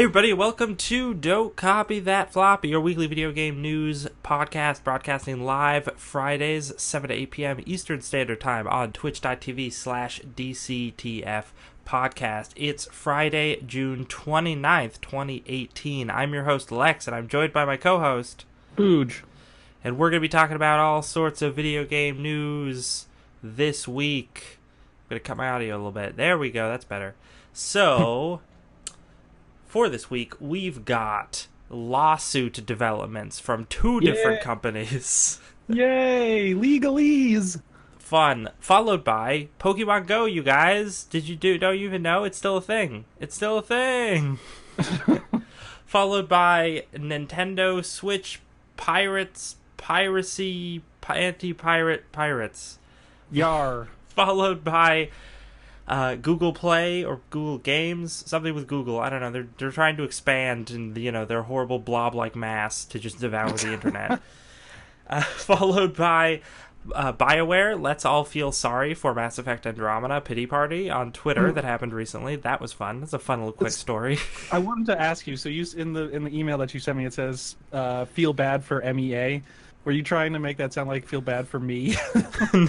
Hey everybody, welcome to Don't Copy That Floppy, your weekly video game news podcast broadcasting live Fridays, 7 to 8 p.m. Eastern Standard Time on twitch.tv/DCTF podcast. It's Friday, June 29th, 2018. I'm your host, Lex, and I'm joined by my co-host, Booge. and we're going to be talking about all sorts of video game news this week. I'm going to cut my audio a little bit. There we go, that's better. So... For this week, we've got lawsuit developments from two different companies. Yay! Legalese! Fun. Followed by Pokemon Go, you guys. Don't you even know? It's still a thing. It's still a thing. Followed by Nintendo Switch piracy, anti-pirate pirates. Yar. Followed by... Google Play or Google Games, something with Google. I don't know. They're trying to expand in their horrible blob-like mass to just devour the internet. Followed by BioWare. Let's all feel sorry for Mass Effect Andromeda pity party on Twitter that happened recently. That was fun. That's a fun little quick story. I wanted to ask you. So you in the email that you sent me, it says "feel bad for MEA." Were you trying to make that sound like "feel bad for me"?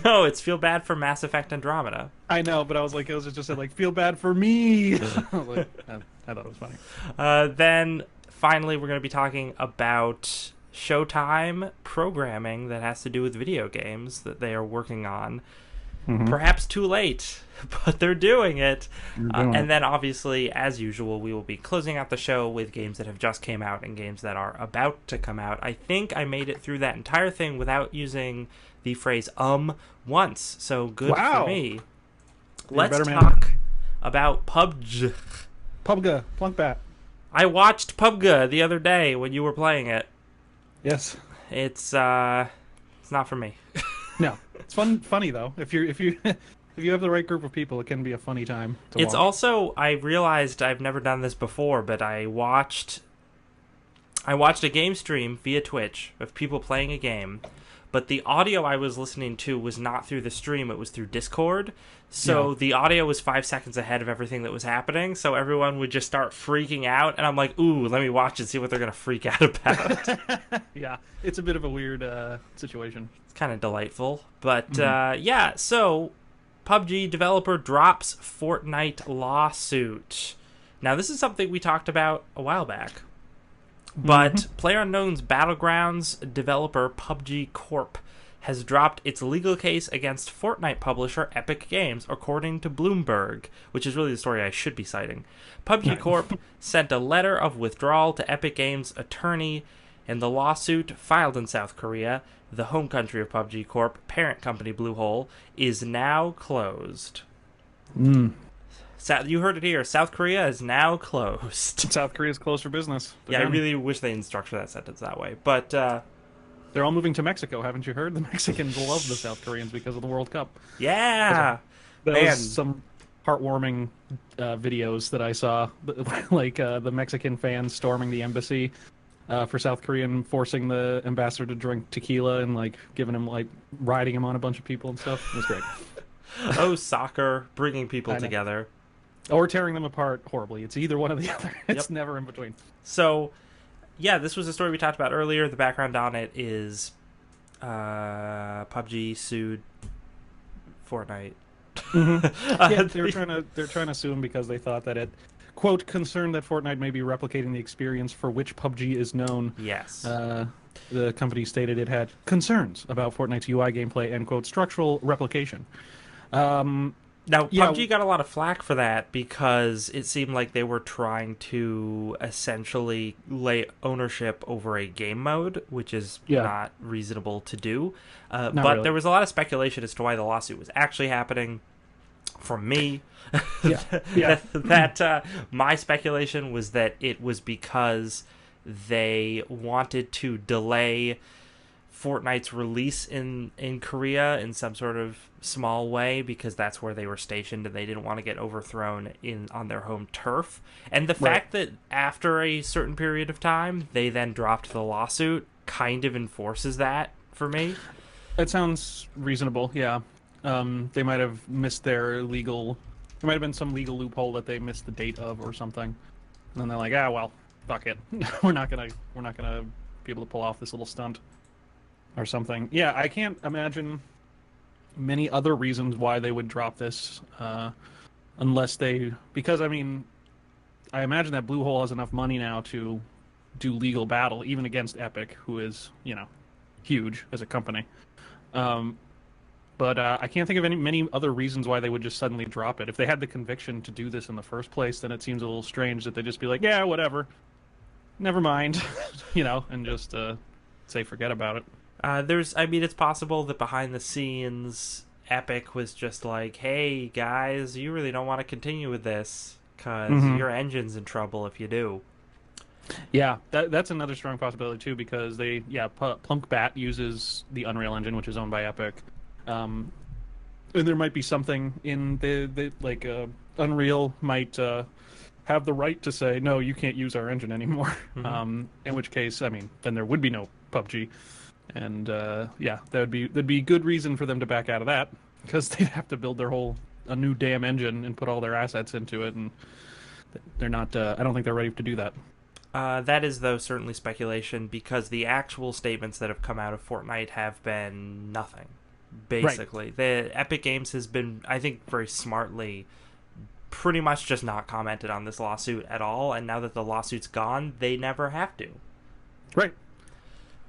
No, it's feel bad for Mass Effect Andromeda. I know, but I was like, it was just said like "feel bad for me." I was like, I thought it was funny. Then finally, we're going to be talking about Showtime programming that has to do with video games that they are working on. Perhaps too late, but they're doing it. And then, obviously, as usual, we will be closing out the show with games that have just came out and games that are about to come out. I think I made it through that entire thing without using the phrase once, so good for me. Let's talk about PUBG. PUBG, Plunkbat. I watched PUBG the other day when you were playing it. Yes. It's not for me. No, it's funny though. If you if you have the right group of people, it can be a funny time to It's watch. also, I realized I've never done this before, but I watched a game stream via Twitch of people playing a game, but the audio I was listening to was not through the stream, it was through Discord. So the audio was 5 seconds ahead of everything that was happening, so everyone would just start freaking out, and I'm like, ooh, let me watch and see what they're going to freak out about. Yeah, it's a bit of a weird situation. It's kind of delightful. But, yeah, so PUBG developer drops Fortnite lawsuit. Now, this is something we talked about a while back. But PlayerUnknown's Battlegrounds developer PUBG Corp has dropped its legal case against Fortnite publisher Epic Games, according to Bloomberg, which is really the story I should be citing. PUBG Corp sent a letter of withdrawal to Epic Games' attorney, and the lawsuit, filed in South Korea, the home country of PUBG Corp, parent company Bluehole, is now closed. You heard it here. South Korea is now closed. South Korea's closed for business. I really wish they didn't structure that sentence that way. But, they're all moving to Mexico, haven't you heard? The Mexicans love the South Koreans because of the World Cup. yeah! There was some heartwarming videos that I saw, like the Mexican fans storming the embassy for South Korea and forcing the ambassador to drink tequila and like giving him like riding him on a bunch of people and stuff. It was great. Oh, soccer, bringing people together. Or tearing them apart horribly. It's either one or the other. It's never in between. So, yeah, this was a story we talked about earlier. The background on it is PUBG sued Fortnite. Yeah, they're trying to sue him because they thought that it, quote, concerned that Fortnite may be replicating the experience for which PUBG is known. Yes. The company stated it had concerns about Fortnite's UI gameplay and, quote, structural replication. Now, PUBG got a lot of flack for that because it seemed like they were trying to essentially lay ownership over a game mode, which is not reasonable to do. But really. There was a lot of speculation as to why the lawsuit was actually happening. From me, my speculation was that it was because they wanted to delay Fortnite's release in Korea in some sort of small way because that's where they were stationed and they didn't want to get overthrown on their home turf. And the fact that after a certain period of time they then dropped the lawsuit kind of enforces that for me. It sounds reasonable, yeah. They might have missed their legal... There might have been some legal loophole that they missed the date of or something. And they're like, well, fuck it. We're not gonna be able to pull off this little stunt or something. Yeah, I can't imagine many other reasons why they would drop this, unless because I mean, I imagine that Bluehole has enough money now to do legal battle, even against Epic, who is, huge as a company. Um, but I can't think of many other reasons why they would just suddenly drop it. If they had the conviction to do this in the first place, then it seems a little strange that they just be like, yeah, whatever, never mind, and just say forget about it. I mean, it's possible that behind the scenes, Epic was just like, hey, guys, you really don't want to continue with this, because your engine's in trouble if you do. Yeah, that's another strong possibility, too, because Plunkbat uses the Unreal Engine, which is owned by Epic. And there might be something in Unreal might have the right to say, no, you can't use our engine anymore. In which case, I mean, then there would be no PUBG. And that'd be good reason for them to back out of that, because they'd have to build a new damn engine and put all their assets into it, and they're not. I don't think they're ready to do that. That is, though, certainly speculation, because the actual statements that have come out of Fortnite have been nothing. Basically, right. The Epic Games has been, I think, very smartly, pretty much just not commented on this lawsuit at all. And now that the lawsuit's gone, they never have to. Right.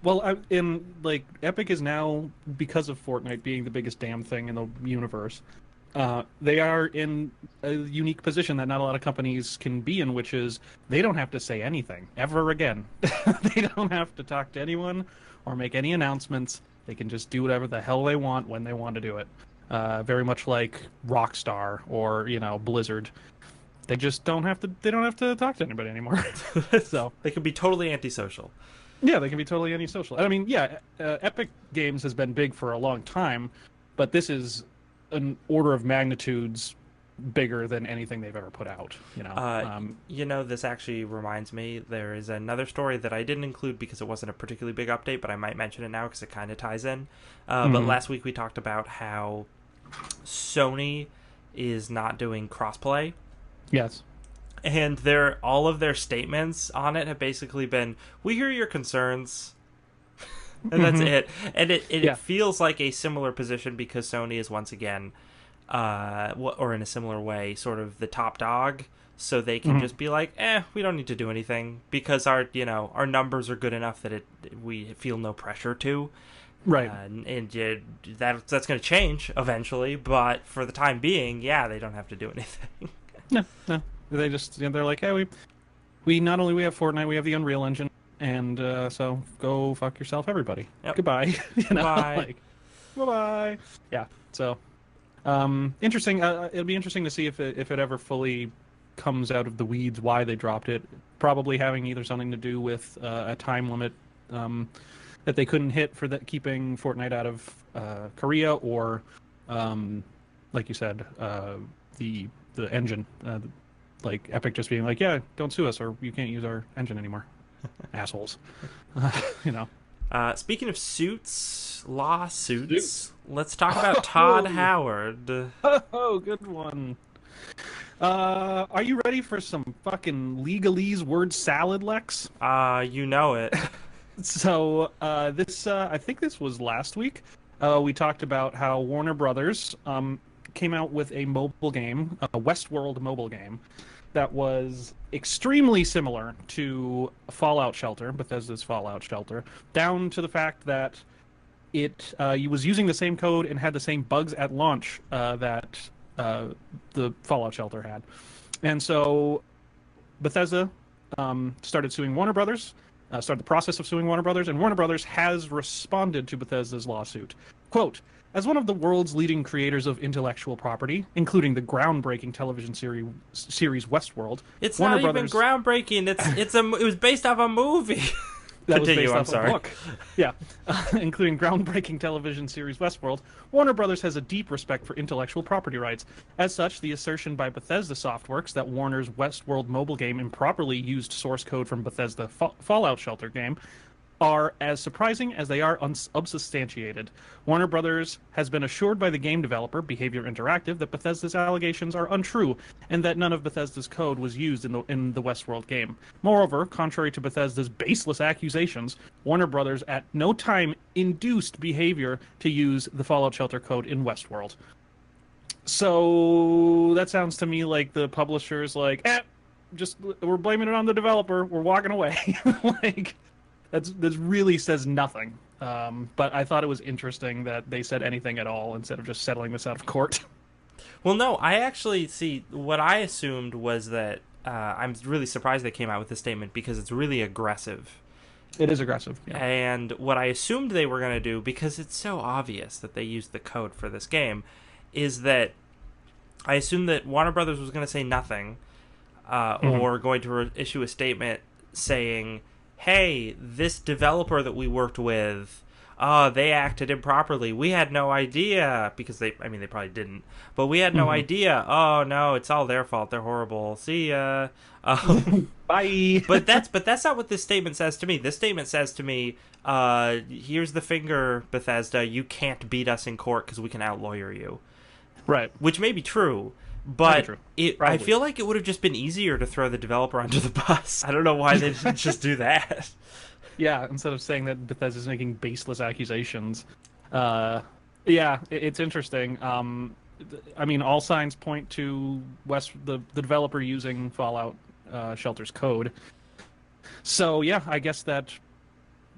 Well, Epic is now, because of Fortnite being the biggest damn thing in the universe, they are in a unique position that not a lot of companies can be in, which is they don't have to say anything ever again. They don't have to talk to anyone or make any announcements. They can just do whatever the hell they want when they want to do it. Very much like Rockstar or, Blizzard. They just don't have to. They don't have to talk to anybody anymore. So they can be totally antisocial. Yeah, they can be totally antisocial. I mean, Epic Games has been big for a long time, but this is an order of magnitudes bigger than anything they've ever put out. This actually reminds me, there is another story that I didn't include because it wasn't a particularly big update, but I might mention it now because it kind of ties in. But last week we talked about how Sony is not doing crossplay. Yes. And all of their statements on it have basically been, we hear your concerns, and that's it. And it feels like a similar position because Sony is once again, or in a similar way, sort of the top dog, so they can just be like, we don't need to do anything because our numbers are good enough that we feel no pressure to. Right. That's going to change eventually, but for the time being, they don't have to do anything. No. They just they're like, hey, we not only we have Fortnite, we have the Unreal Engine, and so go fuck yourself, everybody. Yep. Goodbye. Bye. Bye. Yeah. So, interesting. It'll be interesting to see if it ever fully comes out of the weeds why they dropped it. Probably having either something to do with a time limit that they couldn't hit for keeping Fortnite out of Korea, or like you said, the engine. Like Epic just being like, don't sue us or you can't use our engine anymore. Assholes. Speaking of lawsuits, let's talk about Todd Howard. Oh, good one. Are you ready for some fucking legalese word salad, Lex? You know it. So, I think this was last week. We talked about how Warner Brothers came out with a mobile game, a Westworld mobile game, that was extremely similar to Fallout Shelter, Bethesda's Fallout Shelter, down to the fact that it was using the same code and had the same bugs at launch that the Fallout Shelter had. And so Bethesda started suing Warner Brothers, started the process of suing Warner Brothers, and Warner Brothers has responded to Bethesda's lawsuit. Quote, as one of the world's leading creators of intellectual property, including the groundbreaking television series Westworld, it's Warner not Brothers... even groundbreaking. It was based off a movie. That was based off a book. Yeah, including groundbreaking television series Westworld, Warner Brothers has a deep respect for intellectual property rights. As such, the assertion by Bethesda Softworks that Warner's Westworld mobile game improperly used source code from Bethesda Fallout Shelter game are as surprising as they are unsubstantiated. Warner Brothers has been assured by the game developer, Behavior Interactive, that Bethesda's allegations are untrue and that none of Bethesda's code was used in the Westworld game. Moreover, contrary to Bethesda's baseless accusations, Warner Brothers at no time induced Behavior to use the Fallout Shelter code in Westworld. So that sounds to me like the publisher's like, just we're blaming it on the developer. We're walking away. Like that really says nothing. But I thought it was interesting that they said anything at all instead of just settling this out of court. Well, no, I actually see what I assumed was that I'm really surprised they came out with this statement because it's really aggressive. It is aggressive. Yeah. And what I assumed they were going to do, because it's so obvious that they used the code for this game, is that I assumed that Warner Brothers was going to say nothing or going to issue a statement saying, hey, this developer that we worked with, they acted improperly. We had no idea, because they probably didn't, but we had no idea. Oh no, it's all their fault. They're horrible. See ya. Bye. but that's not what this statement says to me. This statement says to me, here's the finger, Bethesda. You can't beat us in court because we can outlawyer you. Right. Which may be true. But true. I feel like it would have just been easier to throw the developer under the bus. I don't know why they didn't just do that. Yeah, instead of saying that Bethesda's making baseless accusations. It's interesting. I mean, all signs point to the developer using Fallout Shelter's code. So, yeah, I guess that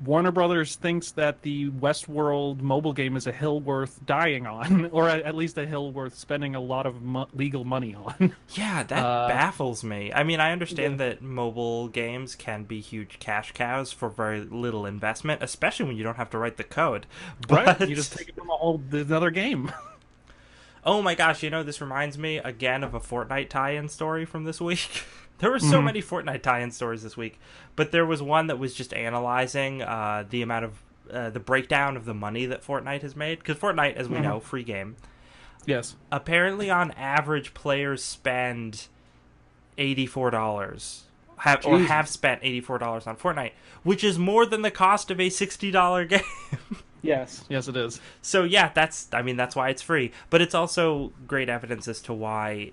Warner Brothers thinks that the Westworld mobile game is a hill worth dying on, or at least a hill worth spending a lot of legal money on. Yeah, that baffles me. I mean, I understand that mobile games can be huge cash cows for very little investment, especially when you don't have to write the code. But... Right? You just take it from another game. Oh my gosh, this reminds me again of a Fortnite tie-in story from this week. There were so many Fortnite tie-in stories this week, but there was one that was just analyzing the amount of the breakdown of the money that Fortnite has made. Because Fortnite, as we know, free game. Yes. Apparently, on average, players spend $84. Have spent $84 on Fortnite, which is more than the cost of a $60 game. Yes, it is. So yeah, that's why it's free. But it's also great evidence as to why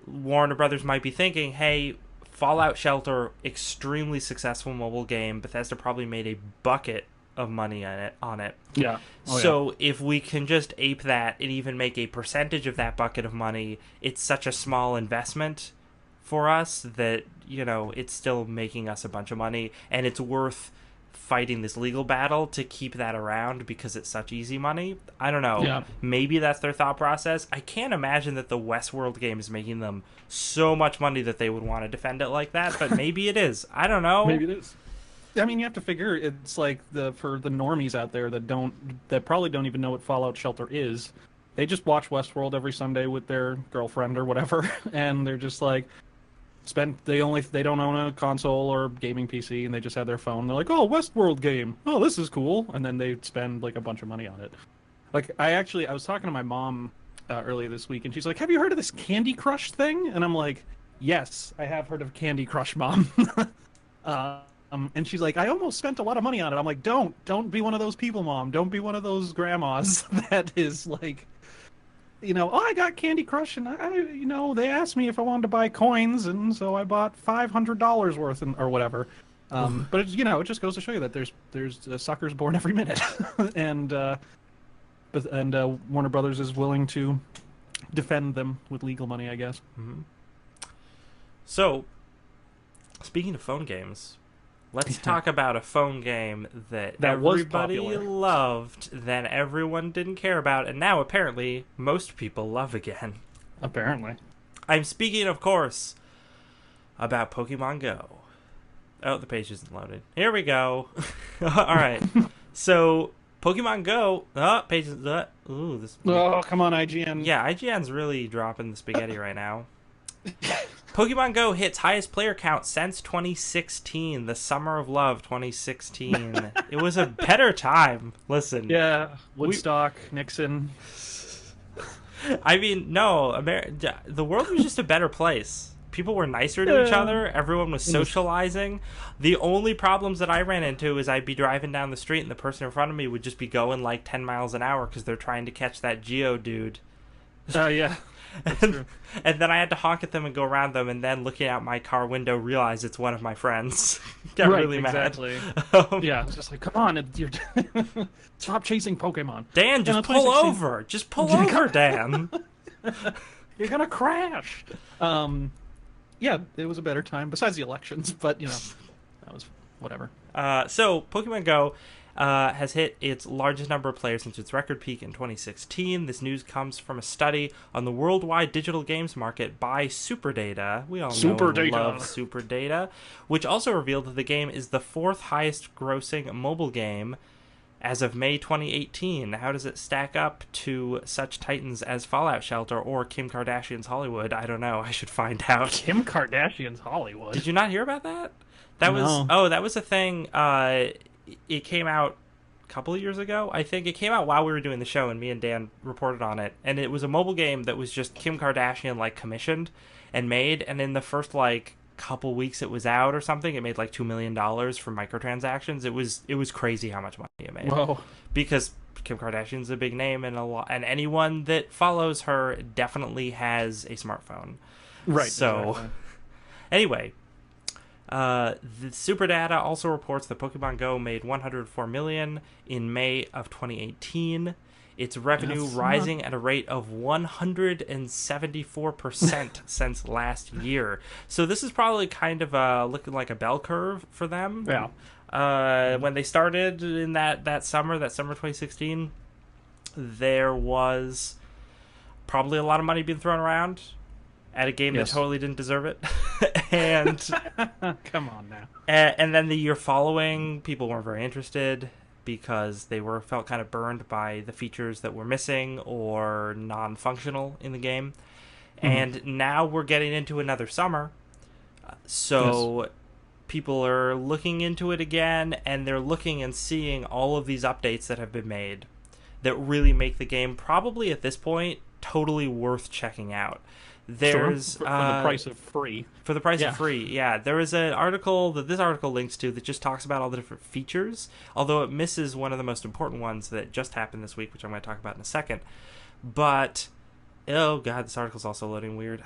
Warner Brothers might be thinking, hey, Fallout Shelter, extremely successful mobile game. Bethesda probably made a bucket of money on it. Yeah. So if we can just ape that and even make a percentage of that bucket of money, it's such a small investment for us that, it's still making us a bunch of money, and it's worth fighting this legal battle to keep that around because it's such easy money. I don't know. Yeah. Maybe that's their thought process. I can't imagine that the Westworld game is making them so much money that they would want to defend it like that, but maybe it is. I don't know. Maybe it is. I mean, you have to figure it's like for the normies out there that probably don't even know what Fallout Shelter is. They just watch Westworld every Sunday with their girlfriend or whatever, and they're just like, they don't own a console or gaming PC, and they just have their phone. They're like, oh, Westworld game. Oh, this is cool. And then they spend like a bunch of money on it. Like I was talking to my mom earlier this week, and she's like, have you heard of this Candy Crush thing? And I'm like, yes, I have heard of Candy Crush, Mom. And she's like, I almost spent a lot of money on it. I'm like, don't be one of those people, Mom. Don't be one of those grandmas that is like, I got Candy Crush, and they asked me if I wanted to buy coins, and so I bought $500 worth or whatever. But it just goes to show you that there's suckers born every minute, and Warner Brothers is willing to defend them with legal money, I guess. Mm-hmm. So, speaking of phone games, let's talk about a phone game that everybody loved, then everyone didn't care about, and now apparently most people love again. Apparently. I'm speaking, of course, about Pokemon Go. Oh, the page isn't loaded. Here we go. All right. So, Pokemon Go. Oh, page is... Oh, come on, IGN. Yeah, IGN's really dropping the spaghetti right now. Pokemon Go hits highest player count since 2016, the Summer of Love 2016. It was a better time. Listen. Yeah, Woodstock, Nixon. I mean, no, the world was just a better place. people were nicer to each Yeah. other. Everyone was socializing. The only problems that I ran into is I'd be driving down the street and the person in front of me would just be going like 10 miles an hour because they're trying to catch that Geo dude. Yeah, that's And, true. and then I had to honk at them and go around them, and then looking out my car window, realize it's one of my friends. Got Right, really mad. exactly. Um, Yeah, it's just like, come on, you're stop chasing Pokemon. Dan, just pull 2016 over. Just pull over, Dan. You're gonna crash. Yeah, it was a better time besides the elections, but that was whatever. So Pokemon Go has hit its largest number of players since its record peak in 2016. This news comes from a study on the worldwide digital games market by Superdata. We all know and love Superdata, which also revealed that the game is the fourth highest grossing mobile game as of May 2018. How does it stack up to such titans as Fallout Shelter or Kim Kardashian's Hollywood? I don't know. I should find out. Kim Kardashian's Hollywood. Did you not hear about that? That was that was a thing. It came out a couple of years ago. I think it came out while we were doing the show, and me and Dan reported on it. And it was a mobile game that was just Kim Kardashian like commissioned and made. And in the first like couple weeks it was out or something, it made like $2 million from microtransactions. It was crazy how much money it made. Whoa. Because Kim Kardashian's a big name, and and anyone that follows her definitely has a smartphone. Right. So exactly. Anyway, the Superdata also reports that Pokemon Go made $104 million in May of 2018. Its revenue rising at a rate of 174% since last year. So this is probably kind of looking like a bell curve for them. Yeah. When they started in that summer 2016, there was probably a lot of money being thrown around at a game that totally didn't deserve it. And come on now. And then the year following, people weren't very interested because they felt kind of burned by the features that were missing or non-functional in the game. And now we're getting into another summer. So people are looking into it again, and they're looking and seeing all of these updates that have been made that really make the game, probably at this point, totally worth checking out. There's for the price of free. For the price of free, yeah. There is an article that this article links to that just talks about all the different features, although it misses one of the most important ones that just happened this week, which I'm going to talk about in a second. But oh god, this article's also loading weird.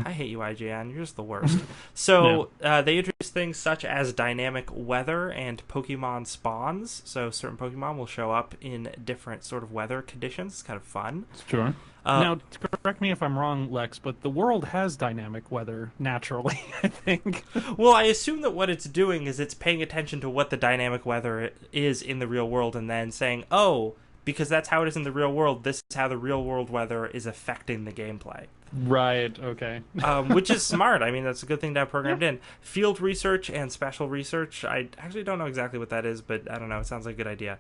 I hate you, IGN. You're just the worst. So they introduced things such as dynamic weather and Pokemon spawns. So certain Pokemon will show up in different sort of weather conditions. It's kind of fun. Sure. Now, correct me if I'm wrong, Lex, but the world has dynamic weather naturally, I think. Well, I assume that what it's doing is it's paying attention to what the dynamic weather is in the real world and then saying, oh, because that's how it is in the real world, this is how the real world weather is affecting the gameplay. Right, okay. Which is smart. I mean, that's a good thing to have programmed in. Field research and special research. I actually don't know exactly what that is, but I don't know. It sounds like a good idea.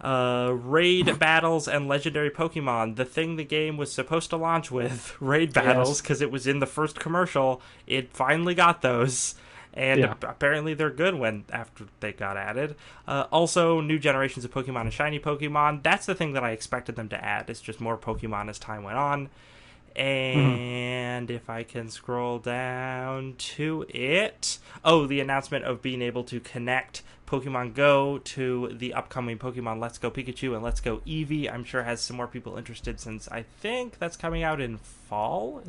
Raid battles and legendary Pokemon. The thing the game was supposed to launch with. Raid battles, because it was in the first commercial. It finally got those. And apparently they're good after they got added. Also, new generations of Pokemon and shiny Pokemon. That's the thing that I expected them to add. It's just more Pokemon as time went on. And if I can scroll down to it... Oh, the announcement of being able to connect Pokemon Go to the upcoming Pokemon Let's Go Pikachu and Let's Go Eevee. I'm sure has some more people interested since I think that's coming out in the fall,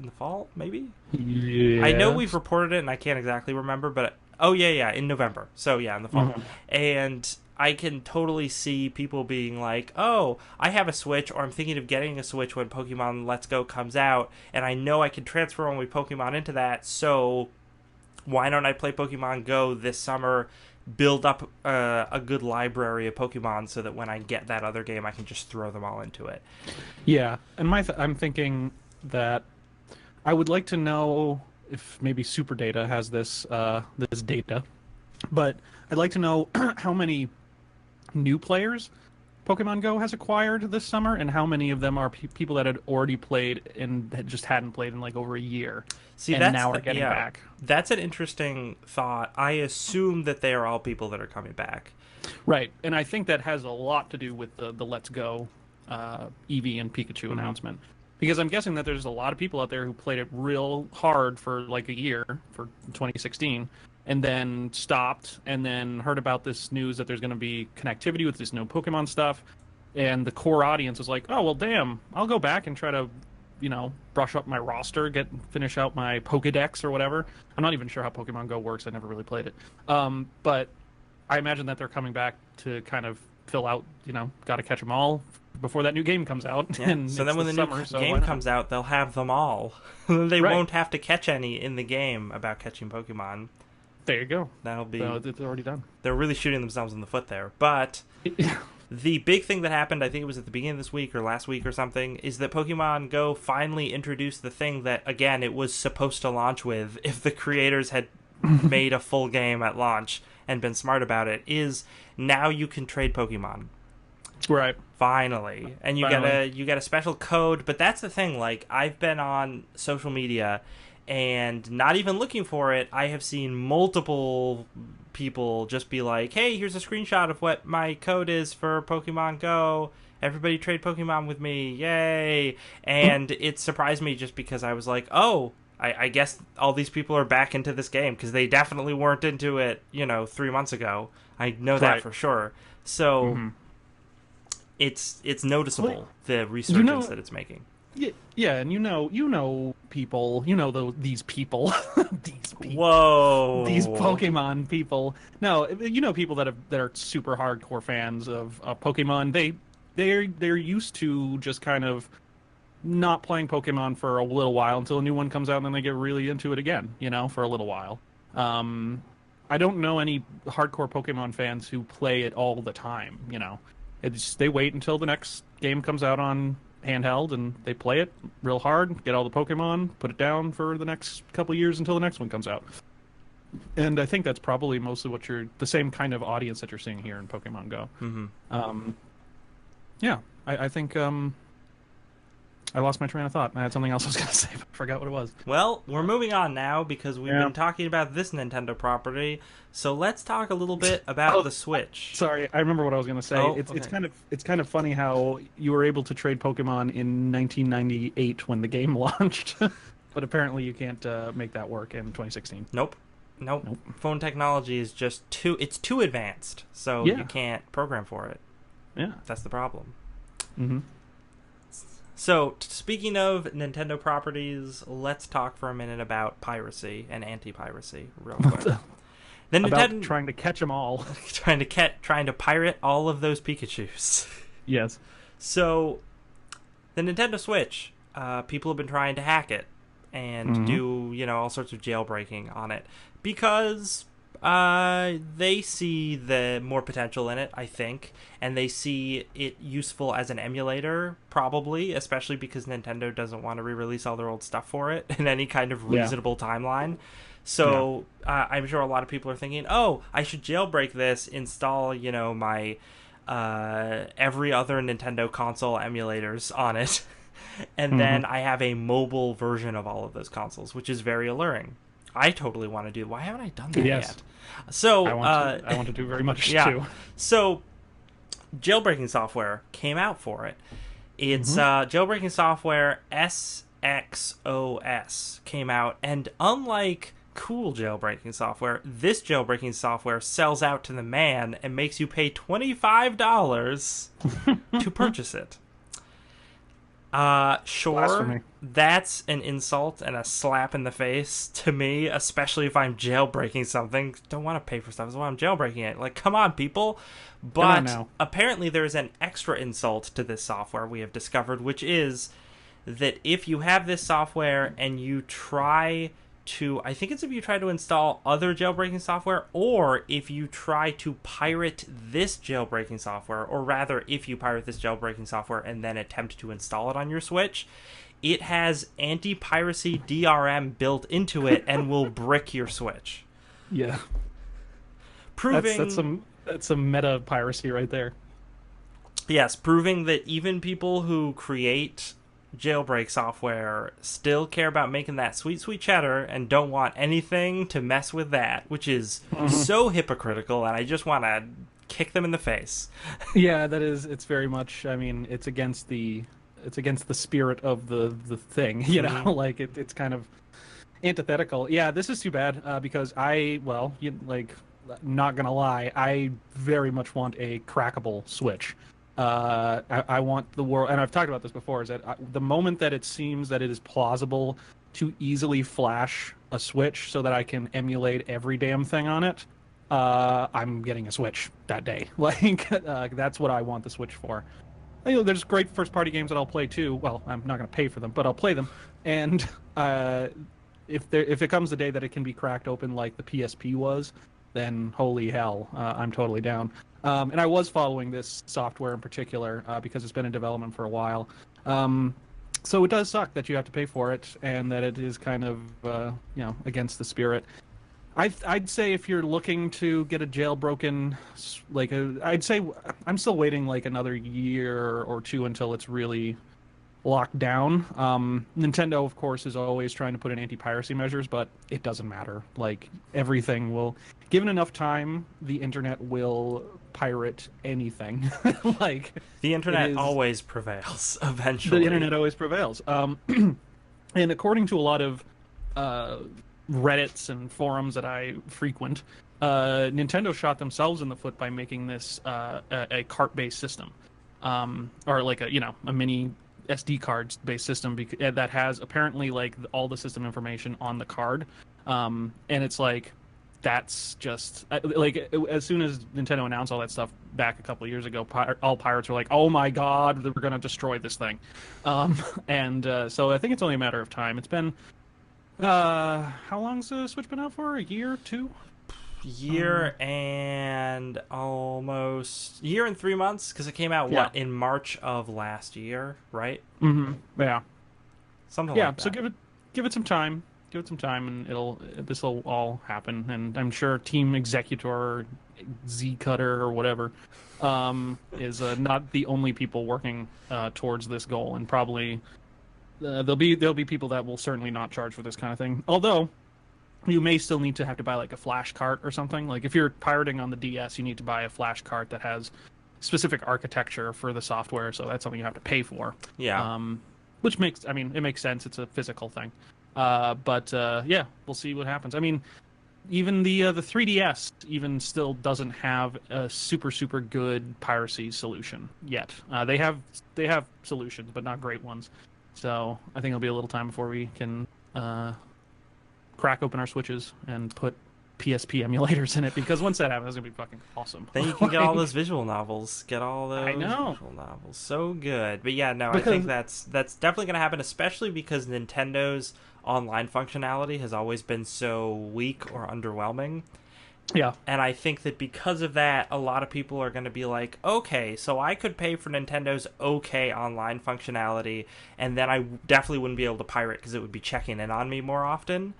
maybe? Yeah. I know we've reported it and I can't exactly remember, but... Oh, yeah, in November. So, yeah, in the fall. And I can totally see people being like, oh, I have a Switch, or I'm thinking of getting a Switch when Pokemon Let's Go comes out, and I know I can transfer all my Pokemon into that, so why don't I play Pokemon Go this summer, build up a good library of Pokemon so that when I get that other game, I can just throw them all into it. Yeah, and I'm thinking that I would like to know if maybe Superdata has this data, but I'd like to know how many new players Pokemon Go has acquired this summer, and how many of them are people that had already played and just hadn't played in like over a year. See, and now are getting back. That's an interesting thought. I assume that they are all people that are coming back. Right, and I think that has a lot to do with the Let's Go Eevee and Pikachu announcement. Because I'm guessing that there's a lot of people out there who played it real hard for like a year for 2016 and then stopped and then heard about this news that there's going to be connectivity with this new Pokemon stuff. And the core audience was like, oh, well, damn, I'll go back and try to, brush up my roster, finish out my Pokedex or whatever. I'm not even sure how Pokemon Go works. I never really played it. But I imagine that they're coming back to kind of fill out, got to catch them all before that new game comes out. Yeah. And so then when the summer, new so game comes out, they'll have them all. They Right. won't have to catch any in the game about catching Pokemon. There you go. That'll be... So it's already done. They're really shooting themselves in the foot there. But the big thing that happened, I think it was at the beginning of this week or last week or something, is that Pokemon Go finally introduced the thing that, again, it was supposed to launch with if the creators had made a full game at launch and been smart about it, is now you can trade Pokemon. Right. Finally. And you get a special code, but that's the thing, like, I've been on social media and not even looking for it, I have seen multiple people just be like, hey, here's a screenshot of what my code is for Pokemon Go. Everybody trade Pokemon with me. Yay. And it surprised me just because I was like, oh, I guess all these people are back into this game because they definitely weren't into it, 3 months ago. I know that for sure. So it's noticeable, the resurgence that it's making. Yeah, and people, these people, these people, whoa, these Pokemon people. No, people that are super hardcore fans of Pokemon. They're used to just kind of not playing Pokemon for a little while until a new one comes out, and then they get really into it again, for a little while. I don't know any hardcore Pokemon fans who play it all the time. They wait until the next game comes out on handheld and they play it real hard, get all the Pokemon, put it down for the next couple years until the next one comes out. And I think that's probably mostly the same kind of audience that you're seeing here in Pokemon Go. Yeah, I think I lost my train of thought. I had something else I was going to say, but I forgot what it was. Well, we're moving on now because we've been talking about this Nintendo property. So let's talk a little bit about the Switch. Sorry, I remember what I was going to say. It's kind of funny how you were able to trade Pokemon in 1998 when the game launched, but apparently you can't make that work in 2016. Nope. Phone technology is just too advanced, so you can't program for it. Yeah, that's the problem. So, speaking of Nintendo properties, let's talk for a minute about piracy and anti-piracy real quick. About trying to catch them all. trying to pirate all of those Pikachus. Yes. So, the Nintendo Switch, people have been trying to hack it and do, all sorts of jailbreaking on it because they see the more potential in it, I think, and they see it useful as an emulator, probably, especially because Nintendo doesn't want to re-release all their old stuff for it in any kind of reasonable timeline. So I'm sure a lot of people are thinking, oh, I should jailbreak this, install, my every other Nintendo console emulators on it, and then I have a mobile version of all of those consoles, which is very alluring. I totally want to do. Why haven't I done that yet? So I want to do very much too. So jailbreaking software came out for it. It's jailbreaking software SXOS came out, and unlike cool jailbreaking software, this jailbreaking software sells out to the man and makes you pay $25 to purchase it. Sure, that's an insult and a slap in the face to me, especially if I'm jailbreaking something. Don't want to pay for stuff, so I'm jailbreaking it. Like, come on, people. But apparently there's an extra insult to this software we have discovered, which is that if you have this software and you try to, I think it's if you try to install other jailbreaking software, or if you try to pirate this jailbreaking software, or rather, if you pirate this jailbreaking software and then attempt to install it on your Switch, it has anti-piracy DRM built into it and will brick your Switch. Yeah. Proving that's some meta piracy right there. Yes, proving that even people who create jailbreak software still care about making that sweet cheddar and don't want anything to mess with that, which is so hypocritical, and I just want to kick them in the face. Yeah, that is. It's very much. I mean, it's against the it's against the spirit of the thing. You know, like it's kind of antithetical. Yeah, this is too bad because not gonna lie, I very much want a crackable Switch. I want the world, and I've talked about this before, is that the moment that it seems that it is plausible to easily flash a Switch so that I can emulate every damn thing on it, I'm getting a Switch that day. Like, that's what I want the Switch for. You know, there's great first-party games that I'll play too. Well, I'm not going to pay for them, but I'll play them. And if it comes the day that it can be cracked open like the PSP was, then holy hell, I'm totally down. And I was following this software in particular because it's been in development for a while. So it does suck that you have to pay for it and that it is kind of against the spirit. I'd say if you're looking to get a jailbroken, I'd say I'm still waiting like another year or two until it's really locked down. Nintendo, of course, is always trying to put in anti-piracy measures, but it doesn't matter. Like, everything will, given enough time, the internet will pirate anything. Like, the internet always prevails eventually. The internet always prevails. And according to a lot of Reddits and forums that I frequent, Nintendo shot themselves in the foot by making this a cart-based system, or like a mini SD cards based system that has apparently like all the system information on the card, and it's like that's just like as soon as Nintendo announced all that stuff back a couple of years ago, all pirates were like, "Oh my god, we're gonna destroy this thing," and so I think it's only a matter of time. It's been how long's the Switch been out for? A year, two? Year and 3 months, because it came out in March of last year, right? Yeah, something like that. So give it some time. Give it some time, and this will all happen. And I'm sure Team Executor, Z Cutter, or whatever, is not the only people working towards this goal. And probably there'll be people that will certainly not charge for this kind of thing. Although you may still need to have to buy like a flash cart or something. Like if you're pirating on the DS, you need to buy a flash cart that has specific architecture for the software. So that's something you have to pay for. Yeah. Which it makes sense. It's a physical thing. But we'll see what happens. I mean, even the 3DS even still doesn't have a super good piracy solution yet. They have solutions, but not great ones. So I think it'll be a little time before we can crack open our Switches and put PSP emulators in it, because once that happens, it's gonna be fucking awesome. Then you can get all those visual novels. Visual novels. So good. But yeah, no, I think that's definitely gonna happen, especially because Nintendo's online functionality has always been so weak or underwhelming. Yeah. And I think that because of that, a lot of people are going to be like, okay, so I could pay for Nintendo's okay online functionality, and then I definitely wouldn't be able to pirate because it would be checking in on me more often.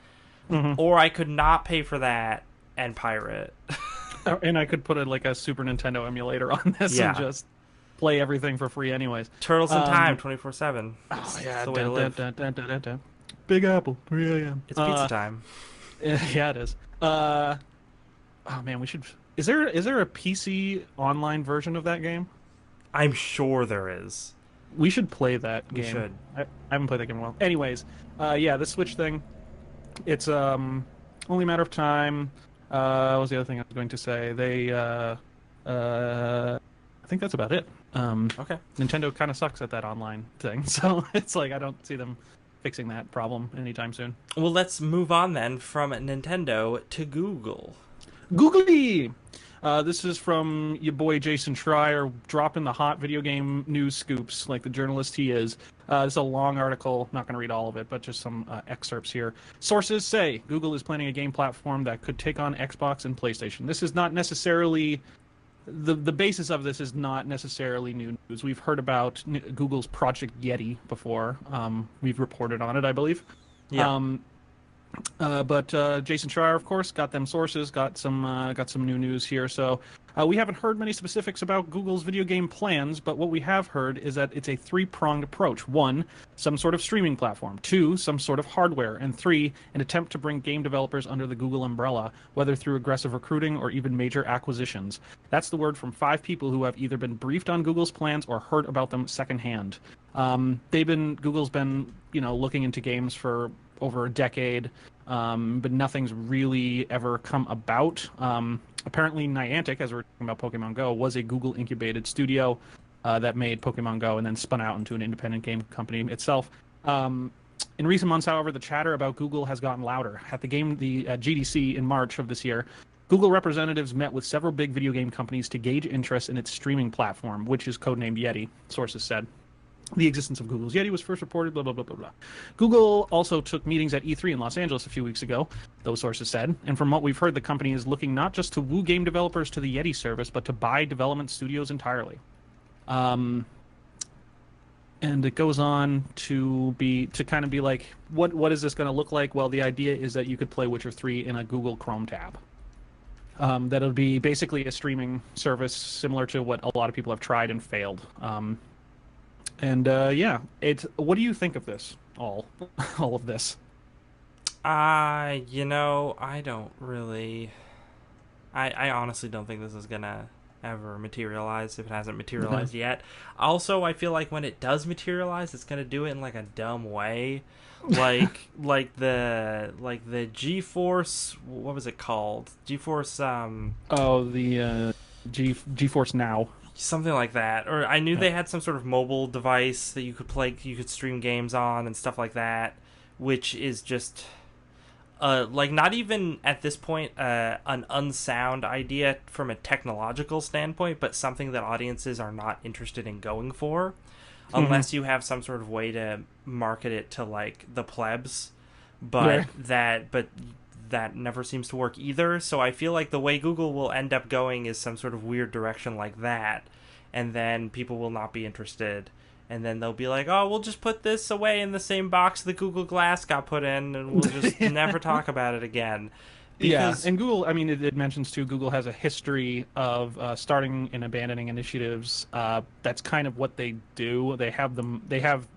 Or I could not pay for that and pirate. And I could put a Super Nintendo emulator on this and just play everything for free anyways. Turtles in Time, 24/7. Oh, yeah. It's the way to live. Big Apple, 3 a.m. It's pizza time. Yeah, it is. Oh man, we should. Is there a PC online version of that game? I'm sure there is. We should play that game. We should. I haven't played that game in a while. Anyways, the Switch thing. It's only a matter of time. What was the other thing I was going to say? They I think that's about it. Okay. Nintendo kind of sucks at that online thing, so it's like I don't see them fixing that problem anytime soon. Well, let's move on then from Nintendo to Google. Googly! This is from your boy Jason Schreier, dropping the hot video game news scoops like the journalist he is. This is a long article, not going to read all of it, but just some excerpts here. Sources say Google is planning a game platform that could take on Xbox and PlayStation. This is not necessarily... The basis of this is not necessarily new news. We've heard about Google's Project Yeti before. We've reported on it, I believe. Yeah. But Jason Schreier, of course, got them sources, got some new news here. So we haven't heard many specifics about Google's video game plans, but what we have heard is that it's a three-pronged approach. 1, some sort of streaming platform. 2, some sort of hardware. And 3, an attempt to bring game developers under the Google umbrella, whether through aggressive recruiting or even major acquisitions. That's the word from 5 people who have either been briefed on Google's plans or heard about them secondhand. Google's been, looking into games for over a decade, but nothing's really ever come about. Apparently, Niantic, as we're talking about Pokemon Go, was a Google incubated studio that made Pokemon Go and then spun out into an independent game company itself. In recent months, however, the chatter about Google has gotten louder. At the GDC in March of this year, Google representatives met with several big video game companies to gauge interest in its streaming platform, which is codenamed Yeti, sources said. The existence of Google's Yeti was first reported, blah, blah, blah, blah, blah. Google also took meetings at E3 in Los Angeles a few weeks ago, those sources said. And from what we've heard, the company is looking not just to woo game developers to the Yeti service, but to buy development studios entirely. And it goes on to kind of be like, what is this going to look like? Well, the idea is that you could play Witcher 3 in a Google Chrome tab. That'll be basically a streaming service similar to what a lot of people have tried and failed. What do you think of this? All of this? I don't really. I honestly don't think this is gonna ever materialize if it hasn't materialized yet. Also, I feel like when it does materialize, it's gonna do it in like a dumb way, like the GeForce. What was it called? GeForce. GeForce Now. Something like that. Or I knew they had some sort of mobile device that you could stream games on and stuff like that, which is just not even at this point an unsound idea from a technological standpoint, but something that audiences are not interested in going for, unless you have some sort of way to market it to like the plebs. But that never seems to work either. So I feel like the way Google will end up going is some sort of weird direction like that, and then people will not be interested. And then they'll be like, oh, we'll just put this away in the same box the Google Glass got put in, and we'll just never talk about it again. Because... Yeah, and Google, I mean, it mentions, too, Google has a history of starting and abandoning initiatives. That's kind of what they do. They have an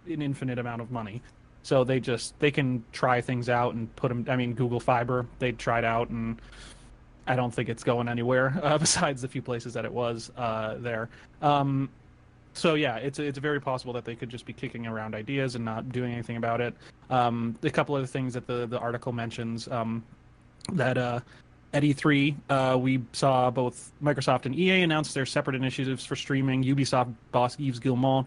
infinite amount of money. So they can try things out and put them, I mean, Google Fiber, they tried out, and I don't think it's going anywhere besides the few places that it was there. So yeah, it's very possible that they could just be kicking around ideas and not doing anything about it. A couple other things that the article mentions, that at E3 we saw both Microsoft and EA announce their separate initiatives for streaming. Ubisoft boss Yves Guillemot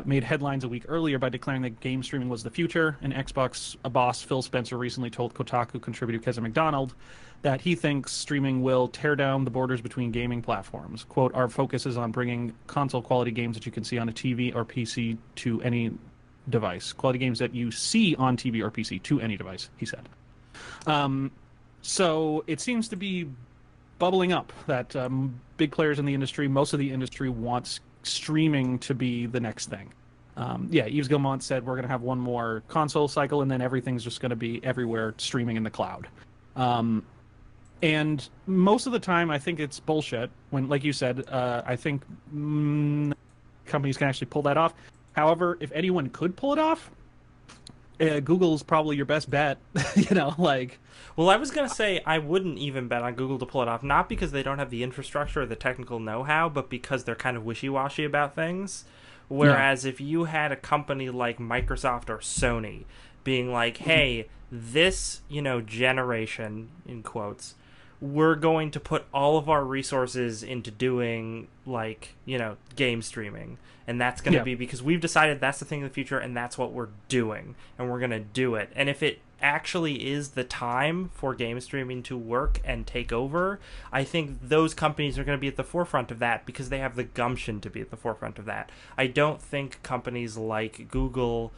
made headlines a week earlier by declaring that game streaming was the future, and Xbox boss Phil Spencer recently told Kotaku contributor Kevin McDonald that he thinks streaming will tear down the borders between gaming platforms. Quote, our focus is on bringing console-quality games that you can see on a TV or PC to any device. Quality games that you see on TV or PC to any device, he said. So it seems to be bubbling up that big players in the industry, most of the industry wants streaming to be the next thing. Yves Guillemot said we're going to have one more console cycle, and then everything's just going to be everywhere streaming in the cloud. And most of the time, I think it's bullshit. When, like you said, I think companies can actually pull that off. However, if anyone could pull it off, Google's probably your best bet. Well, I was going to say I wouldn't even bet on Google to pull it off, not because they don't have the infrastructure or the technical know-how, but because they're kind of wishy-washy about things. Whereas if you had a company like Microsoft or Sony being like, hey, this, generation, in quotes, we're going to put all of our resources into doing, game streaming. And that's going to be because we've decided that's the thing in the future, and that's what we're doing. And we're going to do it. And if it actually is the time for game streaming to work and take over, I think those companies are going to be at the forefront of that because they have the gumption to be at the forefront of that. I don't think companies like Google,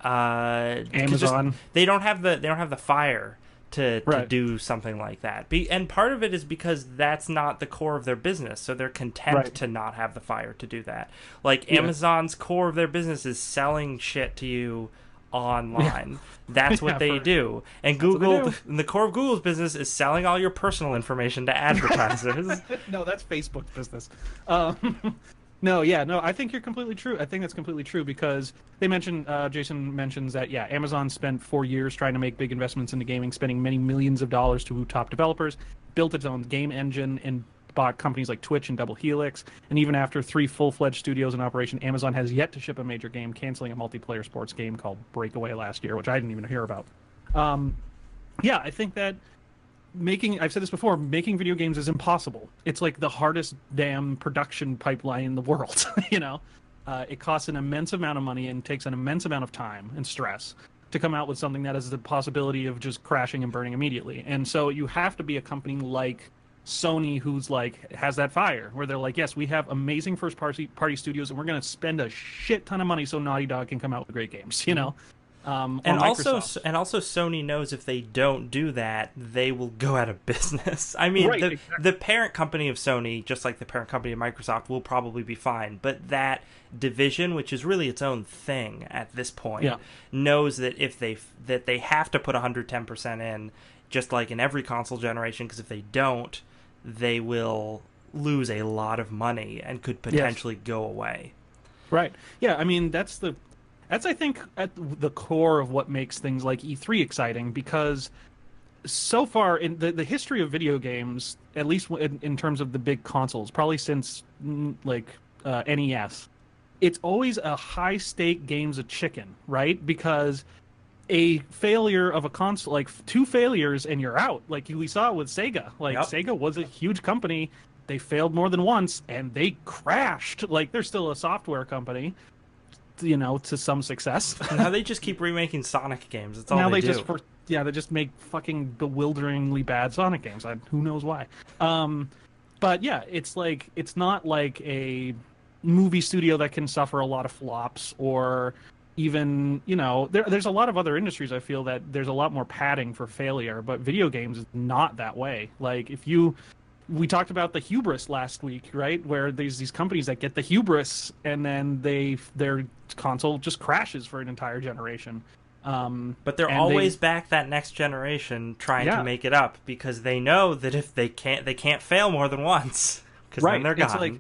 Amazon, they don't have the fire to do something like that. And part of it is because that's not the core of their business, so they're content to not have the fire to do that. Amazon's core of their business is selling shit to you online. That's what they do. And Google, the core of Google's business is selling all your personal information to advertisers. No, that's Facebook's business. No, I think you're completely true. I think that's completely true because they mentioned, Jason mentions that, Amazon spent 4 years trying to make big investments into gaming, spending many millions of dollars to top developers, built its own game engine, and bought companies like Twitch and Double Helix, and even after 3 full-fledged studios in operation, Amazon has yet to ship a major game, canceling a multiplayer sports game called Breakaway last year, which I didn't even hear about. Yeah, I think that I've said this before, making video games is impossible. It's like the hardest damn production pipeline in the world. It costs an immense amount of money and takes an immense amount of time and stress to come out with something that has the possibility of just crashing and burning immediately. And so you have to be a company like Sony, who's like has that fire, where they're like, yes, we have amazing first party studios, and we're going to spend a shit ton of money so Naughty Dog can come out with great games. And also Sony knows if they don't do that, they will go out of business. I mean, Right, the parent company of Sony, just like the parent company of Microsoft, will probably be fine. But that division, which is really its own thing at this point, knows that if they have to put 110% in, just like in every console generation, because if they don't, they will lose a lot of money and could potentially go away. Right. Yeah, I mean, that's I think at the core of what makes things like E3 exciting, because so far in the history of video games, at least in terms of the big consoles, probably since NES, it's always a high stake game's a chicken, right? Because a failure of a console, like 2 failures and you're out. Like we saw with Sega. Sega was a huge company. They failed more than once and they crashed. Like they're still a software company, to some success. Now they just keep remaking Sonic games. That's all now they do. They just make fucking bewilderingly bad Sonic games. Who knows why? But yeah, it's not like a movie studio that can suffer a lot of flops, or even there's a lot of other industries I feel that there's a lot more padding for failure, but video games is not that way. Like we talked about the hubris last week, right? Where there's these companies that get the hubris and then their console just crashes for an entire generation. But they're always back that next generation trying to make it up, because they know that if they can't fail more than once, because then they're gone.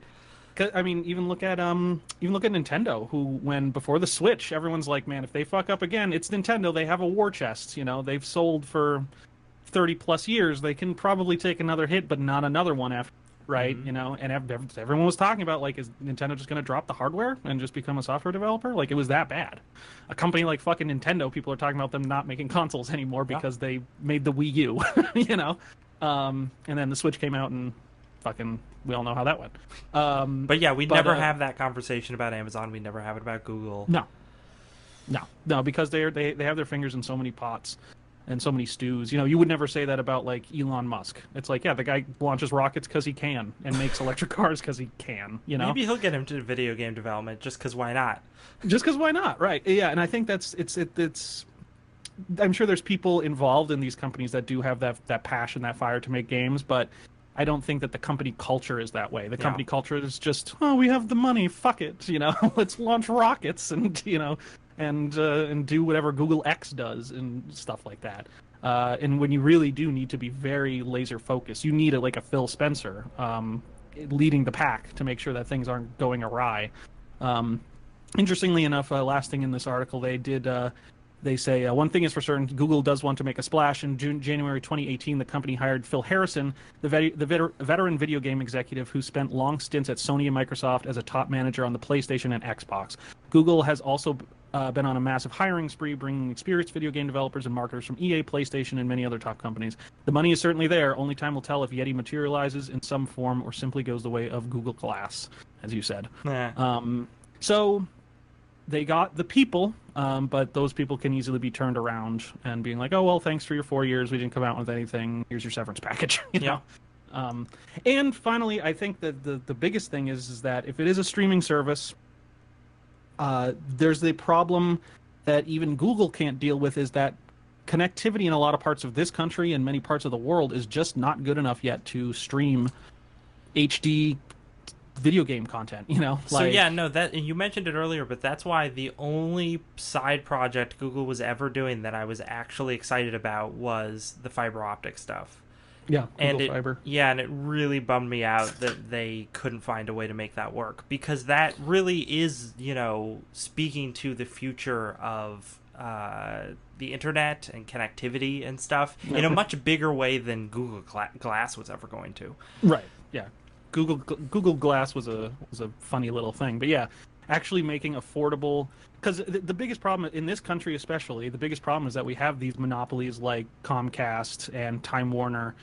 I mean, even look at Nintendo, who when before the Switch, everyone's like, man, if they fuck up again, it's Nintendo. They have a war chest. They've sold for 30 plus years. They can probably take another hit, but not another one after. Right, and everyone was talking about, like, is Nintendo just going to drop the hardware and just become a software developer? Like, it was that bad. A company like fucking Nintendo, people are talking about them not making consoles anymore because they made the Wii U, and then the Switch came out and fucking we all know how that went. But yeah, we never have that conversation about Amazon. We never have it about Google. No, because they have their fingers in so many pots and so many stews. You would never say that about like Elon Musk. It's like, yeah, the guy launches rockets because he can and makes electric cars because he can. Maybe he'll get him to video game development just because why not? Just because why not? Right? Yeah, and I think it's. I'm sure there's people involved in these companies that do have that passion, that fire to make games, but I don't think that the company culture is that way. The company culture is just, oh, we have the money, fuck it, let's launch rockets and and do whatever Google X does and stuff like that. And when you really do need to be very laser focused, you need a Phil Spencer leading the pack to make sure that things aren't going awry. Interestingly enough, last thing in this article, they say, one thing is for certain, Google does want to make a splash. In January 2018, the company hired Phil Harrison, the veteran video game executive who spent long stints at Sony and Microsoft as a top manager on the PlayStation and Xbox. Google has also been on a massive hiring spree, bringing experienced video game developers and marketers from EA, PlayStation, and many other top companies. The money is certainly there. Only time will tell if Yeti materializes in some form or simply goes the way of Google Glass, as you said. So they got the people, but those people can easily be turned around and being like, oh, well, thanks for your 4 years. We didn't come out with anything. Here's your severance package. And finally, I think that the biggest thing is that if it is a streaming service, there's the problem that even Google can't deal with, is that connectivity in a lot of parts of this country and many parts of the world is just not good enough yet to stream HD video game content, that you mentioned it earlier, but that's why the only side project Google was ever doing that I was actually excited about was the fiber optic stuff. Yeah, Fiber. Yeah, and it really bummed me out that they couldn't find a way to make that work, because that really is, speaking to the future of the internet and connectivity and stuff in a much bigger way than Google Glass was ever going to. Right. Yeah. Google Glass was a funny little thing, but yeah, actually making affordable, because the biggest problem in this country, especially, the biggest problem is that we have these monopolies like Comcast and Time Warner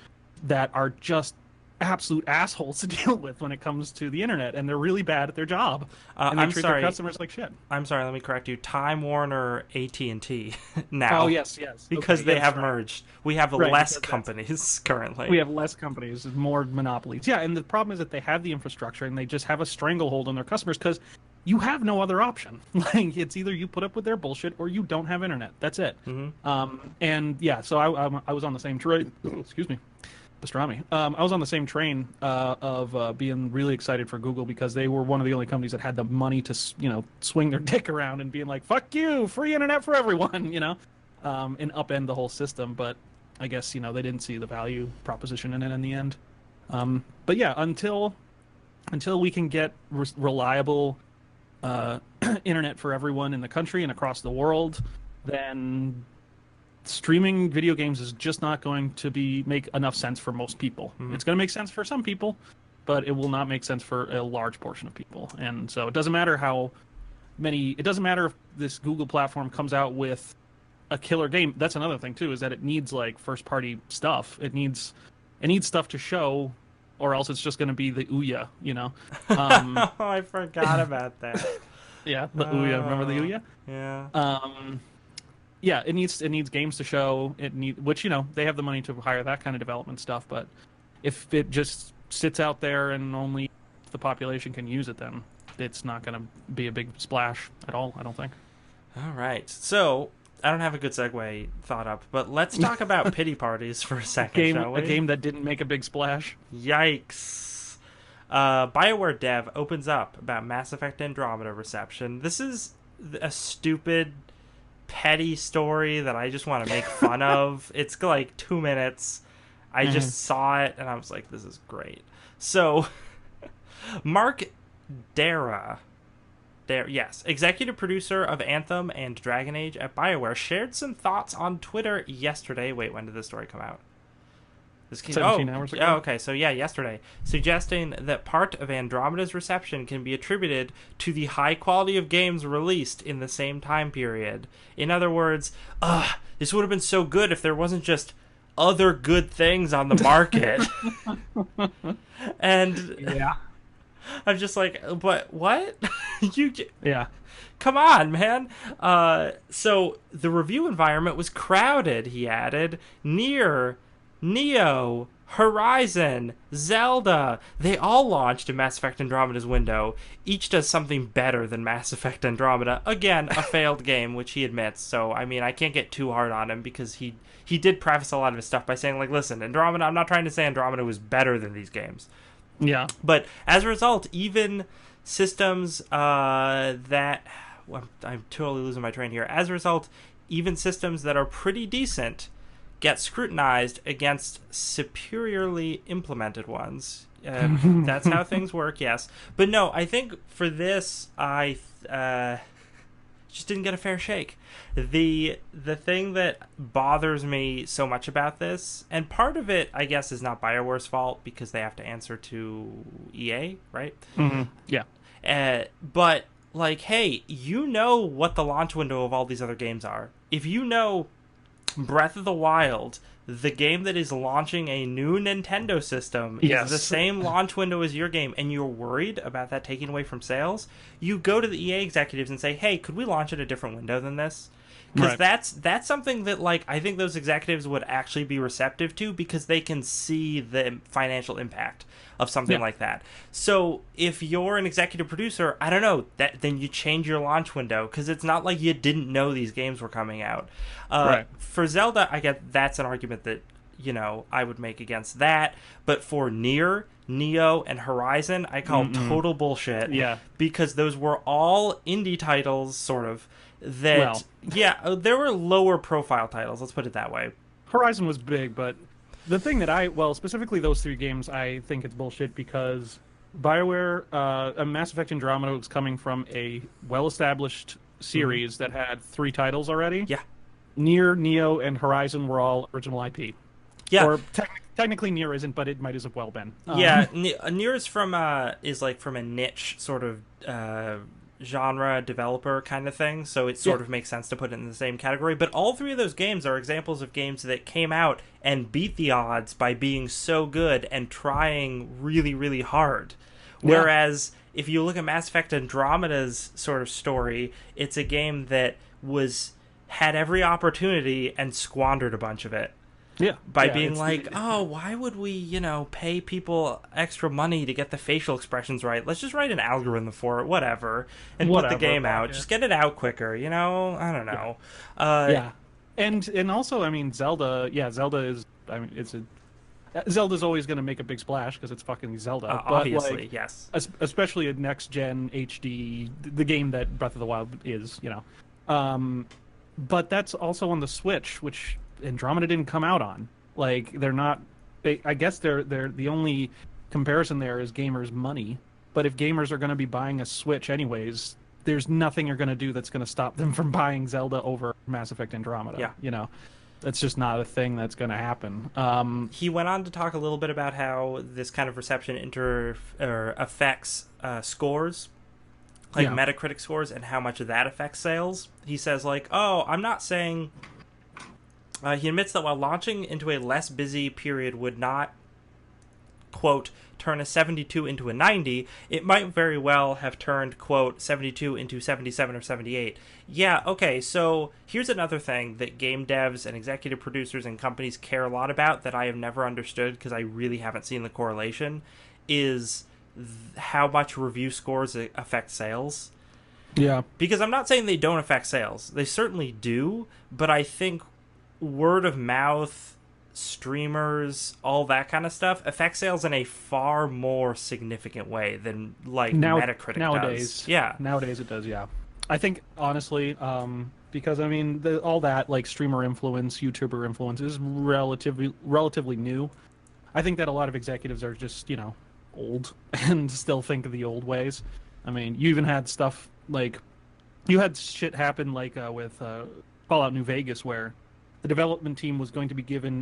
that are just absolute assholes to deal with when it comes to the internet, and they're really bad at their job. And they treat their customers like shit. I'm sorry, let me correct you. Time Warner, AT&T now. Oh, yes. Because they have merged. We have less companies currently. We have less companies, more monopolies. Yeah, and the problem is that they have the infrastructure and they just have a stranglehold on their customers because you have no other option. Like, it's either you put up with their bullshit or you don't have internet. That's it. And yeah, so I was on the same train. Excuse me. Pastrami. I was on the same train of being really excited for Google because they were one of the only companies that had the money to, swing their dick around and being like, "Fuck you, free internet for everyone," and upend the whole system. But I guess they didn't see the value proposition in it in the end. But yeah, until we can get reliable internet for everyone in the country and across the world, then streaming video games is just not going to make enough sense for most people. It's going to make sense for some people, but it will not make sense for a large portion of people. And so it doesn't matter if this Google platform comes out with a killer game. That's another thing too, is that it needs like first party stuff. It needs stuff to show, or else it's just going to be the Ouya, Oh, I forgot about that. Yeah, the Ouya. Remember the Ouya? Yeah. Yeah, it needs games to show. Which they have the money to hire that kind of development stuff. But if it just sits out there and only the population can use it, then it's not going to be a big splash at all, I don't think. All right, so I don't have a good segue thought up, but let's talk about pity parties for a second, shall we? A game that didn't make a big splash. Yikes. BioWare dev opens up about Mass Effect Andromeda reception. This is a stupid, petty story that I just want to make fun of. It's like 2 minutes. I just saw it and I was like, this is great. So Mark Dara, yes, executive producer of Anthem and Dragon Age at BioWare, shared some thoughts on Twitter yesterday. Wait, when did this story come out? 17 hours ago. Oh, okay. So yeah, yesterday, suggesting that part of Andromeda's reception can be attributed to the high quality of games released in the same time period. In other words, this would have been so good if there wasn't just other good things on the market. And yeah, I'm just like, but what? Yeah. Come on, man. So the review environment was crowded, he added. Neo, Horizon, Zelda, they all launched in Mass Effect Andromeda's window. Each does something better than Mass Effect Andromeda. Again, a failed game, which he admits. So, I mean, I can't get too hard on him because he did preface a lot of his stuff by saying, like, listen, Andromeda, I'm not trying to say Andromeda was better than these games. Yeah. But as a result, even systems I'm totally losing my train here. As a result, even systems that are pretty decent get scrutinized against superiorly implemented ones. That's how things work, yes. But no, I think for this, I just didn't get a fair shake. The thing that bothers me so much about this, and part of it, I guess, is not BioWare's fault because they have to answer to EA, right? Yeah. But, like, hey, you know what the launch window of all these other games are. If you know Breath of the Wild, the game that is launching a new Nintendo system, is the same launch window as your game, and you're worried about that taking away from sales, you go to the EA executives and say, hey, could we launch at a different window than this? Because that's something that, like, I think those executives would actually be receptive to because they can see the financial impact of something like that. So if you're an executive producer, I don't know, then you change your launch window because it's not like you didn't know these games were coming out. For Zelda, I get that's an argument that, I would make against that. But for Neo, and Horizon, I call total bullshit. Yeah. Because those were all indie titles, sort of, that... Well. There were lower profile titles, let's put it that way. Horizon was big, but the thing that specifically those three games, I think it's bullshit because BioWare, Mass Effect Andromeda was coming from a well-established series that had 3 titles already. Yeah. Nier, Neo, and Horizon were all original IP. Yeah. Or technically Nier isn't, but it might as well been. Yeah, Nier is from from a niche sort of genre developer kind of thing, so it sort of makes sense to put it in the same category. But all three of those games are examples of games that came out and beat the odds by being so good and trying really, really hard. Whereas if you look at Mass Effect Andromeda's sort of story, it's a game that had every opportunity and squandered a bunch of it. Yeah. By being like, oh, why would we, pay people extra money to get the facial expressions right? Let's just write an algorithm for it, whatever, and put the game out. Yeah. Just get it out quicker, I don't know. Yeah. And also, I mean, Zelda is, Zelda's always going to make a big splash because it's fucking Zelda. But obviously, yes. Especially a next-gen HD, the game that Breath of the Wild is, But that's also on the Switch, which Andromeda didn't come out on. Like, they're not... I guess they're the only comparison there is gamers' money. But if gamers are going to be buying a Switch anyways, there's nothing you're going to do that's going to stop them from buying Zelda over Mass Effect Andromeda. Yeah. That's just not a thing that's going to happen. He went on to talk a little bit about how this kind of reception affects scores, like Metacritic scores, and how much of that affects sales. He says, I'm not saying... he admits that while launching into a less busy period would not, quote, turn a 72 into a 90, it might very well have turned, quote, 72 into 77 or 78. Yeah, okay, so here's another thing that game devs and executive producers and companies care a lot about that I have never understood because I really haven't seen the correlation, is how much review scores affect sales. Yeah. Because I'm not saying they don't affect sales. They certainly do, but I think word of mouth, streamers, all that kind of stuff affects sales in a far more significant way than Metacritic nowadays. Does. Yeah, nowadays it does. Yeah, I think honestly, because I mean, all that streamer influence, YouTuber influence is relatively new. I think that a lot of executives are just old and still think of the old ways. I mean, you even had stuff you had shit happen with Fallout New Vegas where the development team was going to be given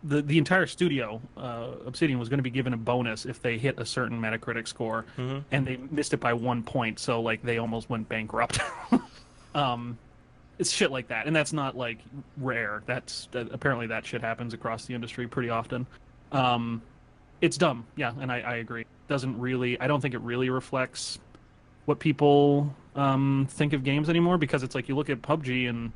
the entire studio, Obsidian, was going to be given a bonus if they hit a certain Metacritic score, and they missed it by 1 point, so they almost went bankrupt. It's shit like that, and that's not rare. Apparently that shit happens across the industry pretty often. It's dumb, yeah, and I agree. I don't think it really reflects what people think of games anymore, because it's you look at PUBG and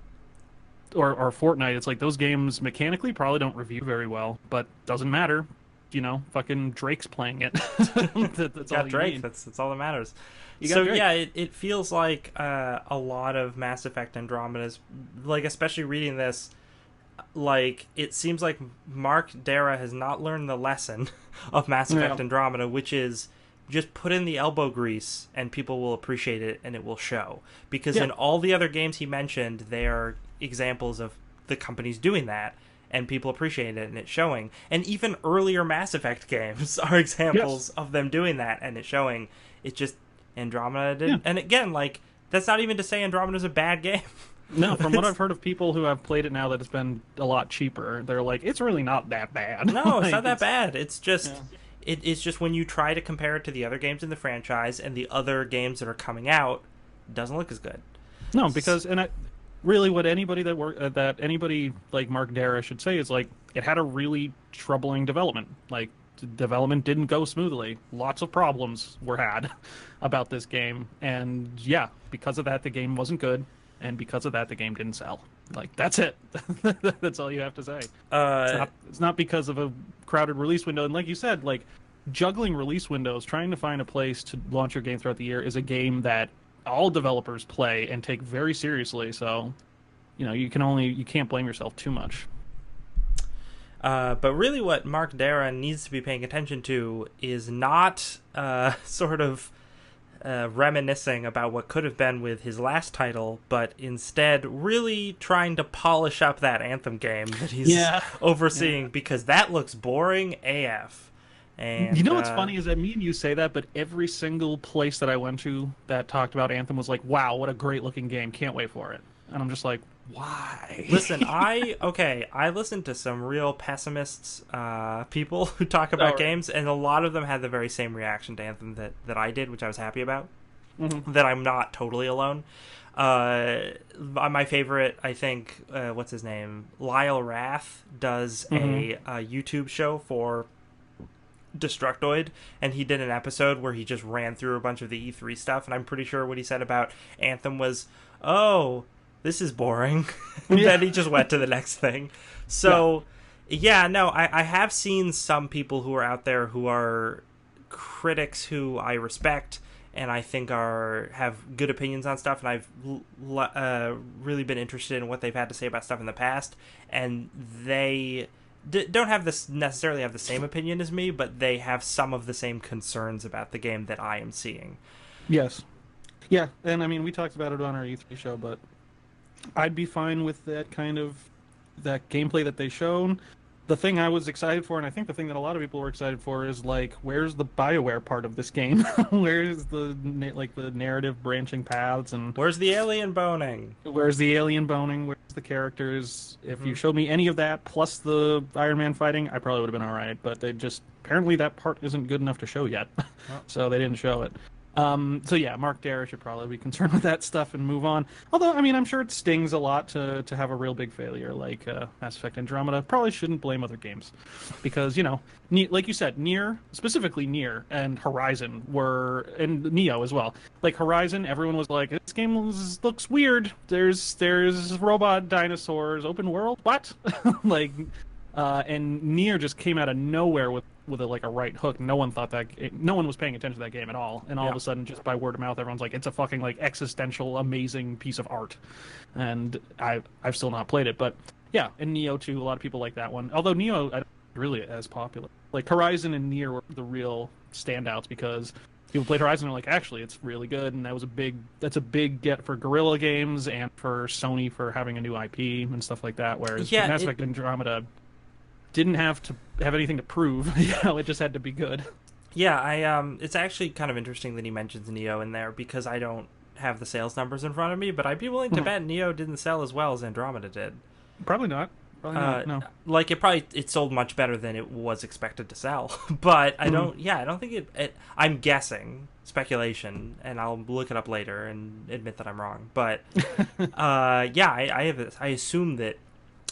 or Fortnite, it's those games mechanically probably don't review very well, but doesn't matter. Fucking Drake's playing it. That's all Drake. Need. That's all that matters. So Drake. Yeah, it feels like a lot of Mass Effect Andromeda's, especially reading this, it seems like Mark Dara has not learned the lesson of Mass Effect Andromeda, which is just put in the elbow grease and people will appreciate it and it will show. Because in all the other games he mentioned, they are examples of the companies doing that and people appreciate it and it's showing. And even earlier Mass Effect games are examples of them doing that and it's showing. It's just Andromeda did. And again, that's not even to say Andromeda's a bad game. No, from what I've heard of people who have played it now that it's been a lot cheaper, they're it's really not that bad. No, it's not that bad. It's just... Yeah. It's just when you try to compare it to the other games in the franchise and the other games that are coming out, it doesn't look as good. No, because really what anybody that anybody like Mark Dara should say is it had a really troubling development. Development didn't go smoothly. Lots of problems were had about this game, and because of that the game wasn't good, and because of that the game didn't sell. That's it. That's all you have to say. It's not because of a crowded release window. And like you said, juggling release windows, trying to find a place to launch your game throughout the year is a game that all developers play and take very seriously. So, you can't blame yourself too much. But really what Mark Dara needs to be paying attention to is not sort of reminiscing about what could have been with his last title, but instead really trying to polish up that Anthem game that he's overseeing, because that looks boring AF. And You know what's funny is that me and you say that, but every single place that I went to that talked about Anthem was like, "Wow, what a great looking game! Can't wait for it." And I'm just like, "Why?" listen, I listened to some real pessimists, people who talk Oh, about right. games, and a lot of them had the very same reaction to Anthem that I did, which I was happy about. Mhm. That I'm not totally alone. My favorite, I think, what's his name? Lyle Rath does Mhm. a YouTube show for Destructoid, and he did an episode where he just ran through a bunch of the E3 stuff, and I'm pretty sure what he said about Anthem was, "Oh, this is boring." And Yeah. then he just went to the next thing. Yeah. So, yeah, no, I have seen some people who are out there who are critics who I respect and I think are have good opinions on stuff, and I've really been interested in what they've had to say about stuff in the past, and they don't have this necessarily have the same opinion as me, but they have some of the same concerns about the game that I am seeing. Yes. Yeah, and I mean, we talked about it on our E3 show, but I'd be fine with that gameplay that they shown. The thing I was excited for, and I think the thing that a lot of people were excited for, is like, where's the BioWare part of this game? Where's the narrative branching paths, and Where's the alien boning? where's the alien boning? Where's the characters? If you Mm-hmm. showed me any of that plus the Iron Man fighting, I probably would have been all right. But they just apparently that part isn't good enough to show yet, Well, so they didn't show it. So yeah, Mark Darrah should probably be concerned with that stuff and move on. Although, I mean, I'm sure it stings a lot to have a real big failure like Mass Effect Andromeda. Probably shouldn't blame other games, because like you said, Nier, specifically Nier and Horizon and Neo as well. Like Horizon, everyone was like, this game looks weird. There's robot dinosaurs, open world, what? like, and Nier just came out of nowhere with a right hook. No one thought no one was paying attention to that game at all, and all of yeah. a sudden, just by word of mouth, everyone's like, it's a fucking like existential, amazing piece of art. And I've still not played it, but yeah, and Neo too. A lot of people like that one. Although Neo, I don't really as popular. Like Horizon and Nier were the real standouts because people played Horizon and were like, actually, it's really good, and that's a big get for Guerrilla Games and for Sony for having a new IP and stuff like that. Whereas Yeah, Mass Effect Andromeda didn't have to have anything to prove. It just had to be good. Yeah, it's actually kind of interesting that he mentions Neo in there because I don't have the sales numbers in front of me, but I'd be willing to bet Neo didn't sell as well as Andromeda did. Probably not. Probably not. No. Like it sold much better than it was expected to sell, but I don't. Yeah, I don't think it. I'm guessing speculation, and I'll look it up later and admit that I'm wrong. But yeah, I assume that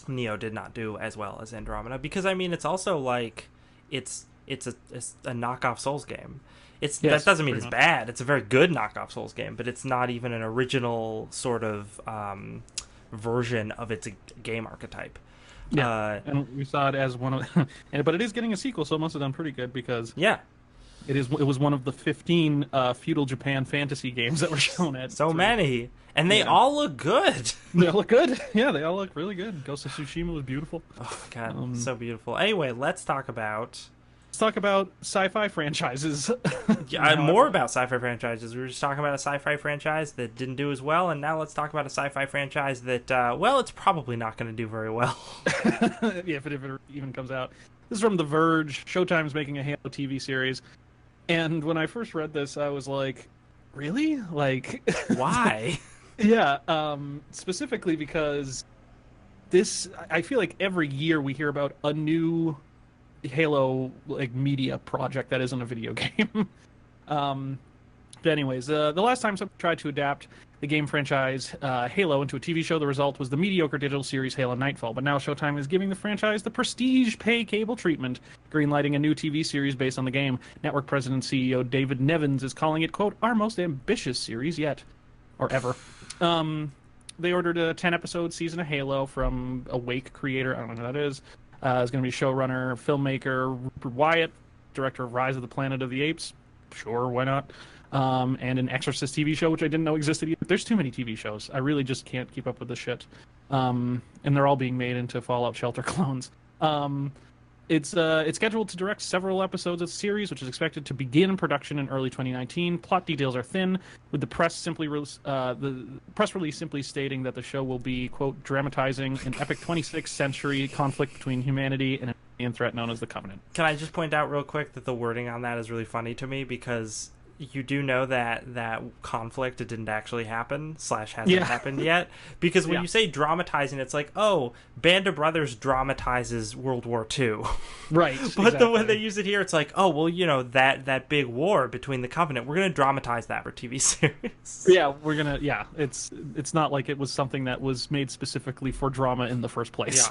Neo did not do as well as Andromeda because I mean it's also like it's a knockoff Souls game. Yes, That doesn't mean pretty it's much. bad. It's a very good knockoff Souls game, but it's not even an original sort of version of its game archetype. Yeah, and we saw it as one of, but it is getting a sequel, so it must have done pretty good because Yeah, it was one of the 15 feudal Japan fantasy games that were shown at so 3. many, and they Yeah. all look good. They all look good. Yeah, they all look really good. Ghost of Tsushima was beautiful. Oh God, so beautiful. Anyway, let's talk about Let's talk about sci-fi franchises. more about sci-fi franchises. We were just talking about a sci-fi franchise that didn't do as well, and now let's talk about a sci-fi franchise that, well, it's probably not going to do very well. Yeah, if it even comes out. This is from The Verge. Showtime's making a Halo TV series. And when I first read this, I was like, really? Like, Why? yeah, specifically because I feel like every year we hear about a new Halo like media project that isn't a video game. But anyways, the last time someone tried to adapt the game franchise Halo into a TV show, the result was the mediocre digital series Halo Nightfall. But now Showtime is giving the franchise the prestige pay cable treatment, greenlighting a new TV series based on the game. Network president and CEO David Nevins is calling it, quote, our most ambitious series yet, or ever. They ordered a 10-episode season of Halo from Awake creator, I don't know who that is. Is going to be showrunner, filmmaker Rupert Wyatt, director of Rise of the Planet of the Apes. Sure, why not? And an Exorcist TV show, which I didn't know existed either. There's too many TV shows. I really just can't keep up with this shit. And they're all being made into Fallout Shelter clones. It's scheduled to direct several episodes of the series, which is expected to begin production in early 2019. Plot details are thin, with the the press release simply stating that the show will be, quote, dramatizing an epic 26th century conflict between humanity and an alien threat known as the Covenant. Can I just point out real quick that the wording on that is really funny to me, because you do know that conflict didn't actually happen / hasn't happened yet, because when you say dramatizing, it's like, oh, Band of Brothers dramatizes World War II, right? But the way they use it here, it's like, oh, well, that big war between the Covenant, we're gonna dramatize that for TV series. We're gonna it's not like it was something that was made specifically for drama in the first place.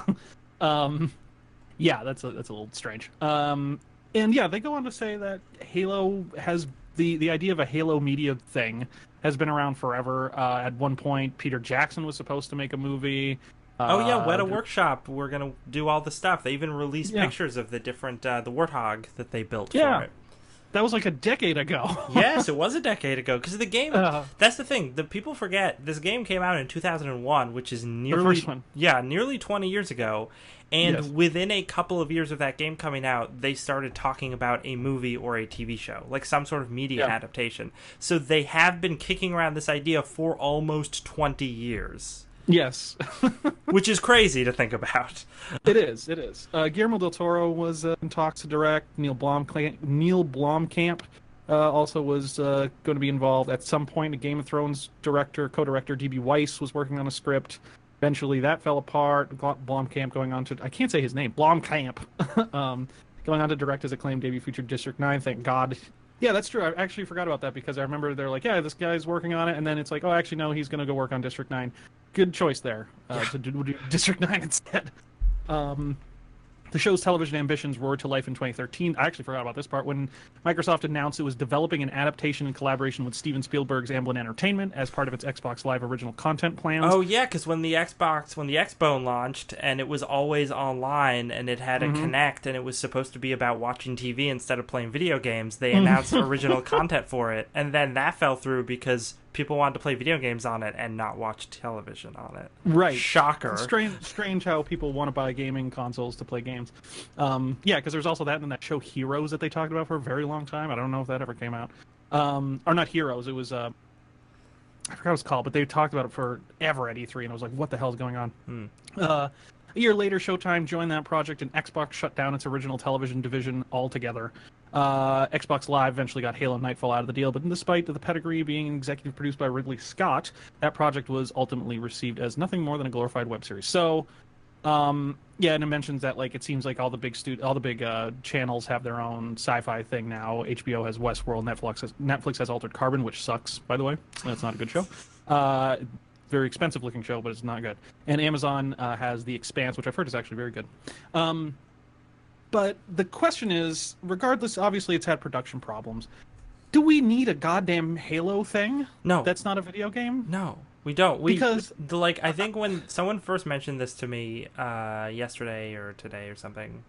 That's a little strange. And they go on to say that Halo has the idea of a Halo media thing has been around forever. At one point, Peter Jackson was supposed to make a movie. Weta Workshop. We're gonna do all the stuff. They even released pictures of the different the Warthog that they built for it. That was like a decade ago. Yes, it was a decade ago. Because the game, that's the thing. The people forget this game came out in 2001, which is nearly nearly 20 years ago. And within a couple of years of that game coming out, they started talking about a movie or a TV show, like some sort of media adaptation. So they have been kicking around this idea for almost 20 years. Yes. Which is crazy to think about. It is. Guillermo del Toro was in talks to direct. Neil Blomkamp also was going to be involved at some point. A Game of Thrones co-director D.B. Weiss was working on a script. Eventually that fell apart. Blomkamp going on to... I can't say his name. Blomkamp. Going on to direct his acclaimed debut feature District 9, thank God. Yeah, that's true. I actually forgot about that, because I remember they're like, this guy's working on it, and then it's like, oh, actually, no, he's going to go work on District 9. Good choice there, to do District 9 instead. The show's television ambitions roared to life in 2013. I actually forgot about this part. When Microsoft announced it was developing an adaptation in collaboration with Steven Spielberg's Amblin Entertainment as part of its Xbox Live original content plans. Oh yeah, because when the Xbone launched and it was always online and it had a Kinect and it was supposed to be about watching TV instead of playing video games, they announced original content for it, and then that fell through because people wanted to play video games on it and not watch television on it. Right. Shocker. Strange how people want to buy gaming consoles to play games. Because there's also that in that show Heroes that they talked about for a very long time. I don't know if that ever came out. Or not Heroes. It was... I forgot what it was called, but they talked about it forever at E3, and I was like, what the hell is going on? A year later, Showtime joined that project, and Xbox shut down its original television division altogether. Xbox Live eventually got Halo Nightfall out of the deal, but despite the pedigree being executive produced by Ridley Scott, that project was ultimately received as nothing more than a glorified web series. So, and it mentions that it seems like all the big channels have their own sci-fi thing now. HBO has Westworld, Netflix has Altered Carbon, which sucks, by the way. That's not a good show. Very expensive looking show, but it's not good. And Amazon has The Expanse, which I've heard is actually very good. But the question is, regardless, obviously it's had production problems. Do we need a goddamn Halo thing? No. That's not a video game? No, we don't. Because I think when someone first mentioned this to me yesterday or today or something,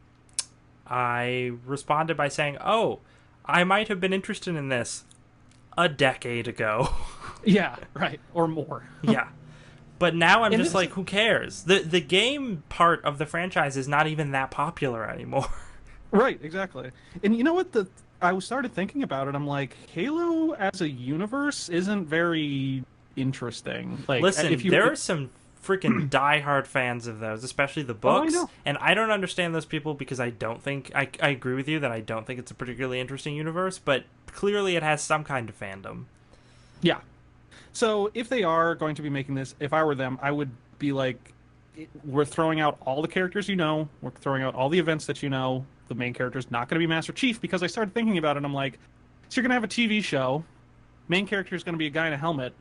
I responded by saying, oh, I might have been interested in this a decade ago. Yeah, right. Or more. Yeah. But now I'm just like, who cares? The game part of the franchise is not even that popular anymore. Right, exactly. And you know what? I started thinking about it. I'm like, Halo as a universe isn't very interesting. Listen, there are some freaking diehard fans of those, especially the books. And I don't understand those people because I don't think... I agree with you that I don't think it's a particularly interesting universe, but clearly it has some kind of fandom. Yeah. So if they are going to be making this, if I were them, I would be like, we're throwing out all the characters we're throwing out all the events that the main character's not going to be Master Chief, because I started thinking about it, and I'm like, so you're going to have a TV show, main character's going to be a guy in a helmet,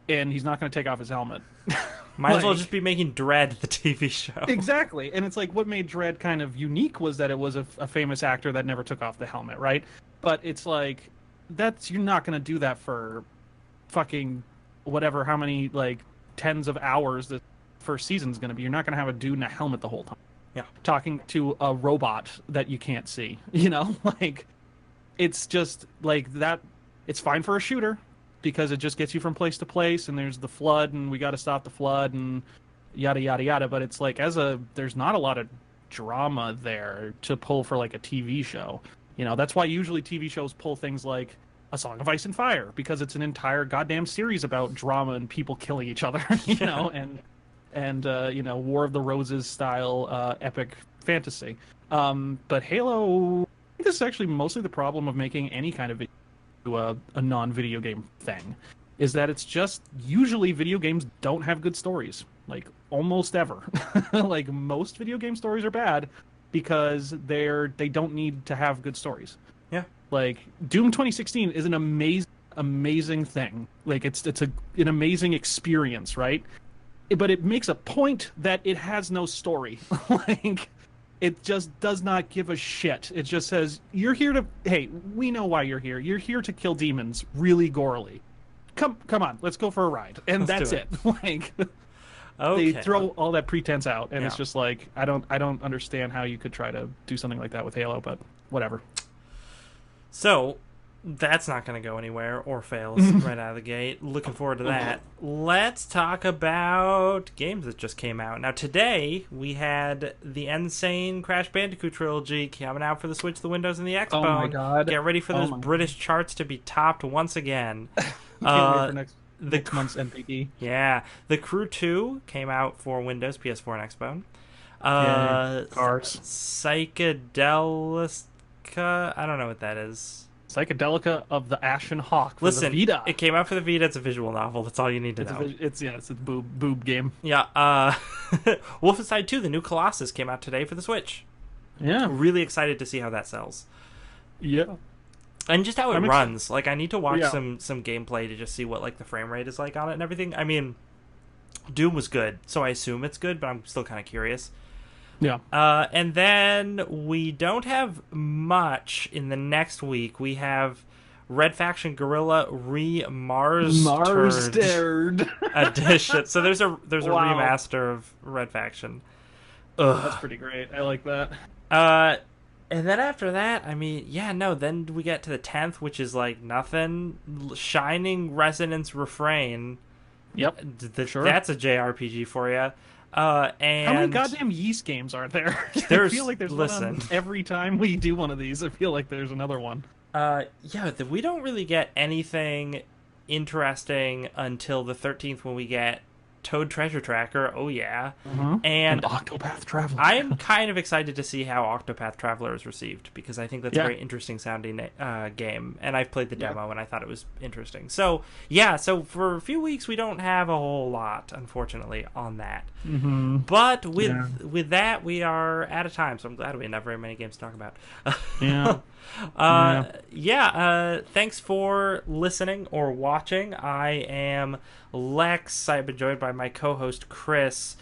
and he's not going to take off his helmet. Might as well just be making Dredd the TV show. Exactly, and it's like, what made Dredd kind of unique was that it was a famous actor that never took off the helmet, right? But it's like, you're not going to do that for fucking whatever, how many tens of hours the first season's going to be. You're not going to have a dude in a helmet the whole time. Yeah. Talking to a robot that you can't see. It's just that. It's fine for a shooter because it just gets you from place to place, and there's the flood, and we got to stop the flood, and yada yada yada. But it's there's not a lot of drama there to pull for like a TV show. You know, that's why usually TV shows pull things like A Song of Ice and Fire, because it's an entire goddamn series about drama and people killing each other, you know, and you know, War of the Roses style epic fantasy. But Halo, I think this is actually mostly the problem of making any kind of video a non-video game thing, is that it's just usually video games don't have good stories, like almost ever. Like most video game stories are bad because they don't need to have good stories. Yeah. Like Doom 2016 is an amazing thing. Like it's an amazing experience, right? But it makes a point that it has no story. Like it just does not give a shit. It just says, you're here to, hey, we know why you're here. You're here to kill demons really gorily. Come on, let's go for a ride. And that's it. Like Okay. they throw all that pretense out, and Yeah. it's just like I don't understand how you could try to do something like that with Halo, but whatever. So that's not going to go anywhere or fails right out of the gate. Looking forward to that. Let's talk about games that just came out. Now, today we had the Insane Crash Bandicoot trilogy coming out for the Switch, the Windows, and the Xbox. Oh my God. Get ready for those my British charts to be topped once again. Can't wait for next month's NPD. Yeah. The Crew 2 came out for Windows, PS4, and Xbox. Cars. Psychedelica. I don't know what that is. Psychedelica of the Ashen Hawk for Listen, the Vita. it came out for the Vita. It's a visual novel. That's all you need to know. It's a boob game. Yeah. Wolfenstein 2, the new Colossus, came out today for the Switch. Yeah. Really excited to see how that sells. Yeah. And just how it runs. Like, I need to watch Yeah. some gameplay to just see what, like, the frame rate is like on it and everything. I mean, Doom was good, so I assume it's good, but I'm still kind of curious. Yeah. And then we don't have much in the next week. We have Red Faction Guerrilla Remastered edition. So there's a Wow. remaster of Red Faction. That's pretty great. I like that. And then after that, I mean, yeah, no, then we get to the 10th, which is like nothing. Shining Resonance Refrain. Yep. Sure. That's a JRPG for you. And how many goddamn Yeast games are there? I feel like there's one on every time we do one of these. I feel like there's another one. We don't really get anything interesting until the 13th when we get Toad Treasure Tracker. Oh yeah. And Octopath Traveler. I'm kind of excited to see how Octopath Traveler is received, because I think that's a very interesting sounding game, and I've played the demo and I thought it was interesting. So yeah, so for a few weeks we don't have a whole lot, unfortunately, on that. But with that, we are out of time, so I'm glad we have not very many games to talk about. Thanks for listening or watching. I am Lex. I've been joined by my co-host Chris,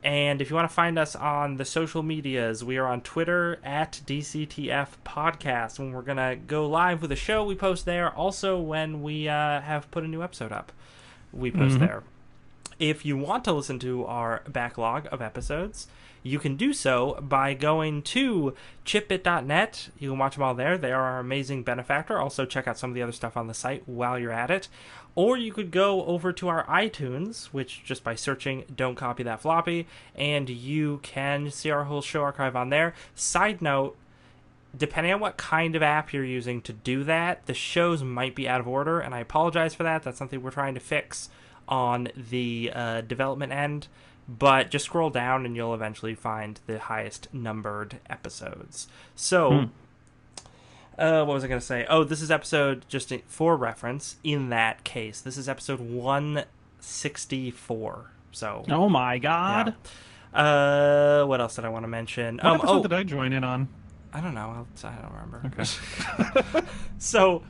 and if you want to find us on the social medias, we are on Twitter at DCTF Podcast. When we're gonna go live with a show, we post there. Also, when we have put a new episode up, we post there. If you want to listen to our backlog of episodes, you can do so by going to chipbit.net. You can watch them all there. They are our amazing benefactor. Also, check out some of the other stuff on the site while you're at it. Or you could go over to our iTunes, which just by searching Don't Copy That Floppy, and you can see our whole show archive on there. Side note, depending on what kind of app you're using to do that, the shows might be out of order, and I apologize for that. That's something we're trying to fix on the development end. But just scroll down and you'll eventually find the highest numbered episodes. So, what was I going to say? Oh, this is episode, just for reference, in that case, this is episode 164. So, oh my God. Yeah. What else did I want to mention? What episode did I join in on? I don't know. I don't remember. Okay. So,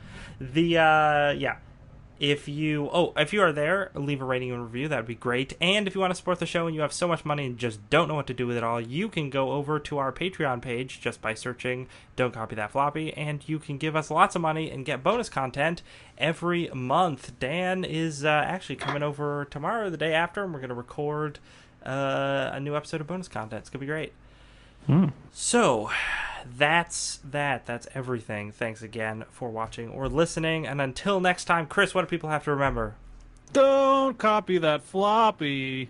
if you are there, leave a rating and review. That would be great. And if you want to support the show and you have so much money and just don't know what to do with it all, you can go over to our Patreon page just by searching Don't Copy That Floppy, and you can give us lots of money and get bonus content every month. Dan is actually coming over tomorrow or the day after, and we're going to record a new episode of bonus content. It's going to be great. So, that's everything. Thanks again for watching or listening, and until next time, Chris, what do people have to remember? Don't copy that floppy.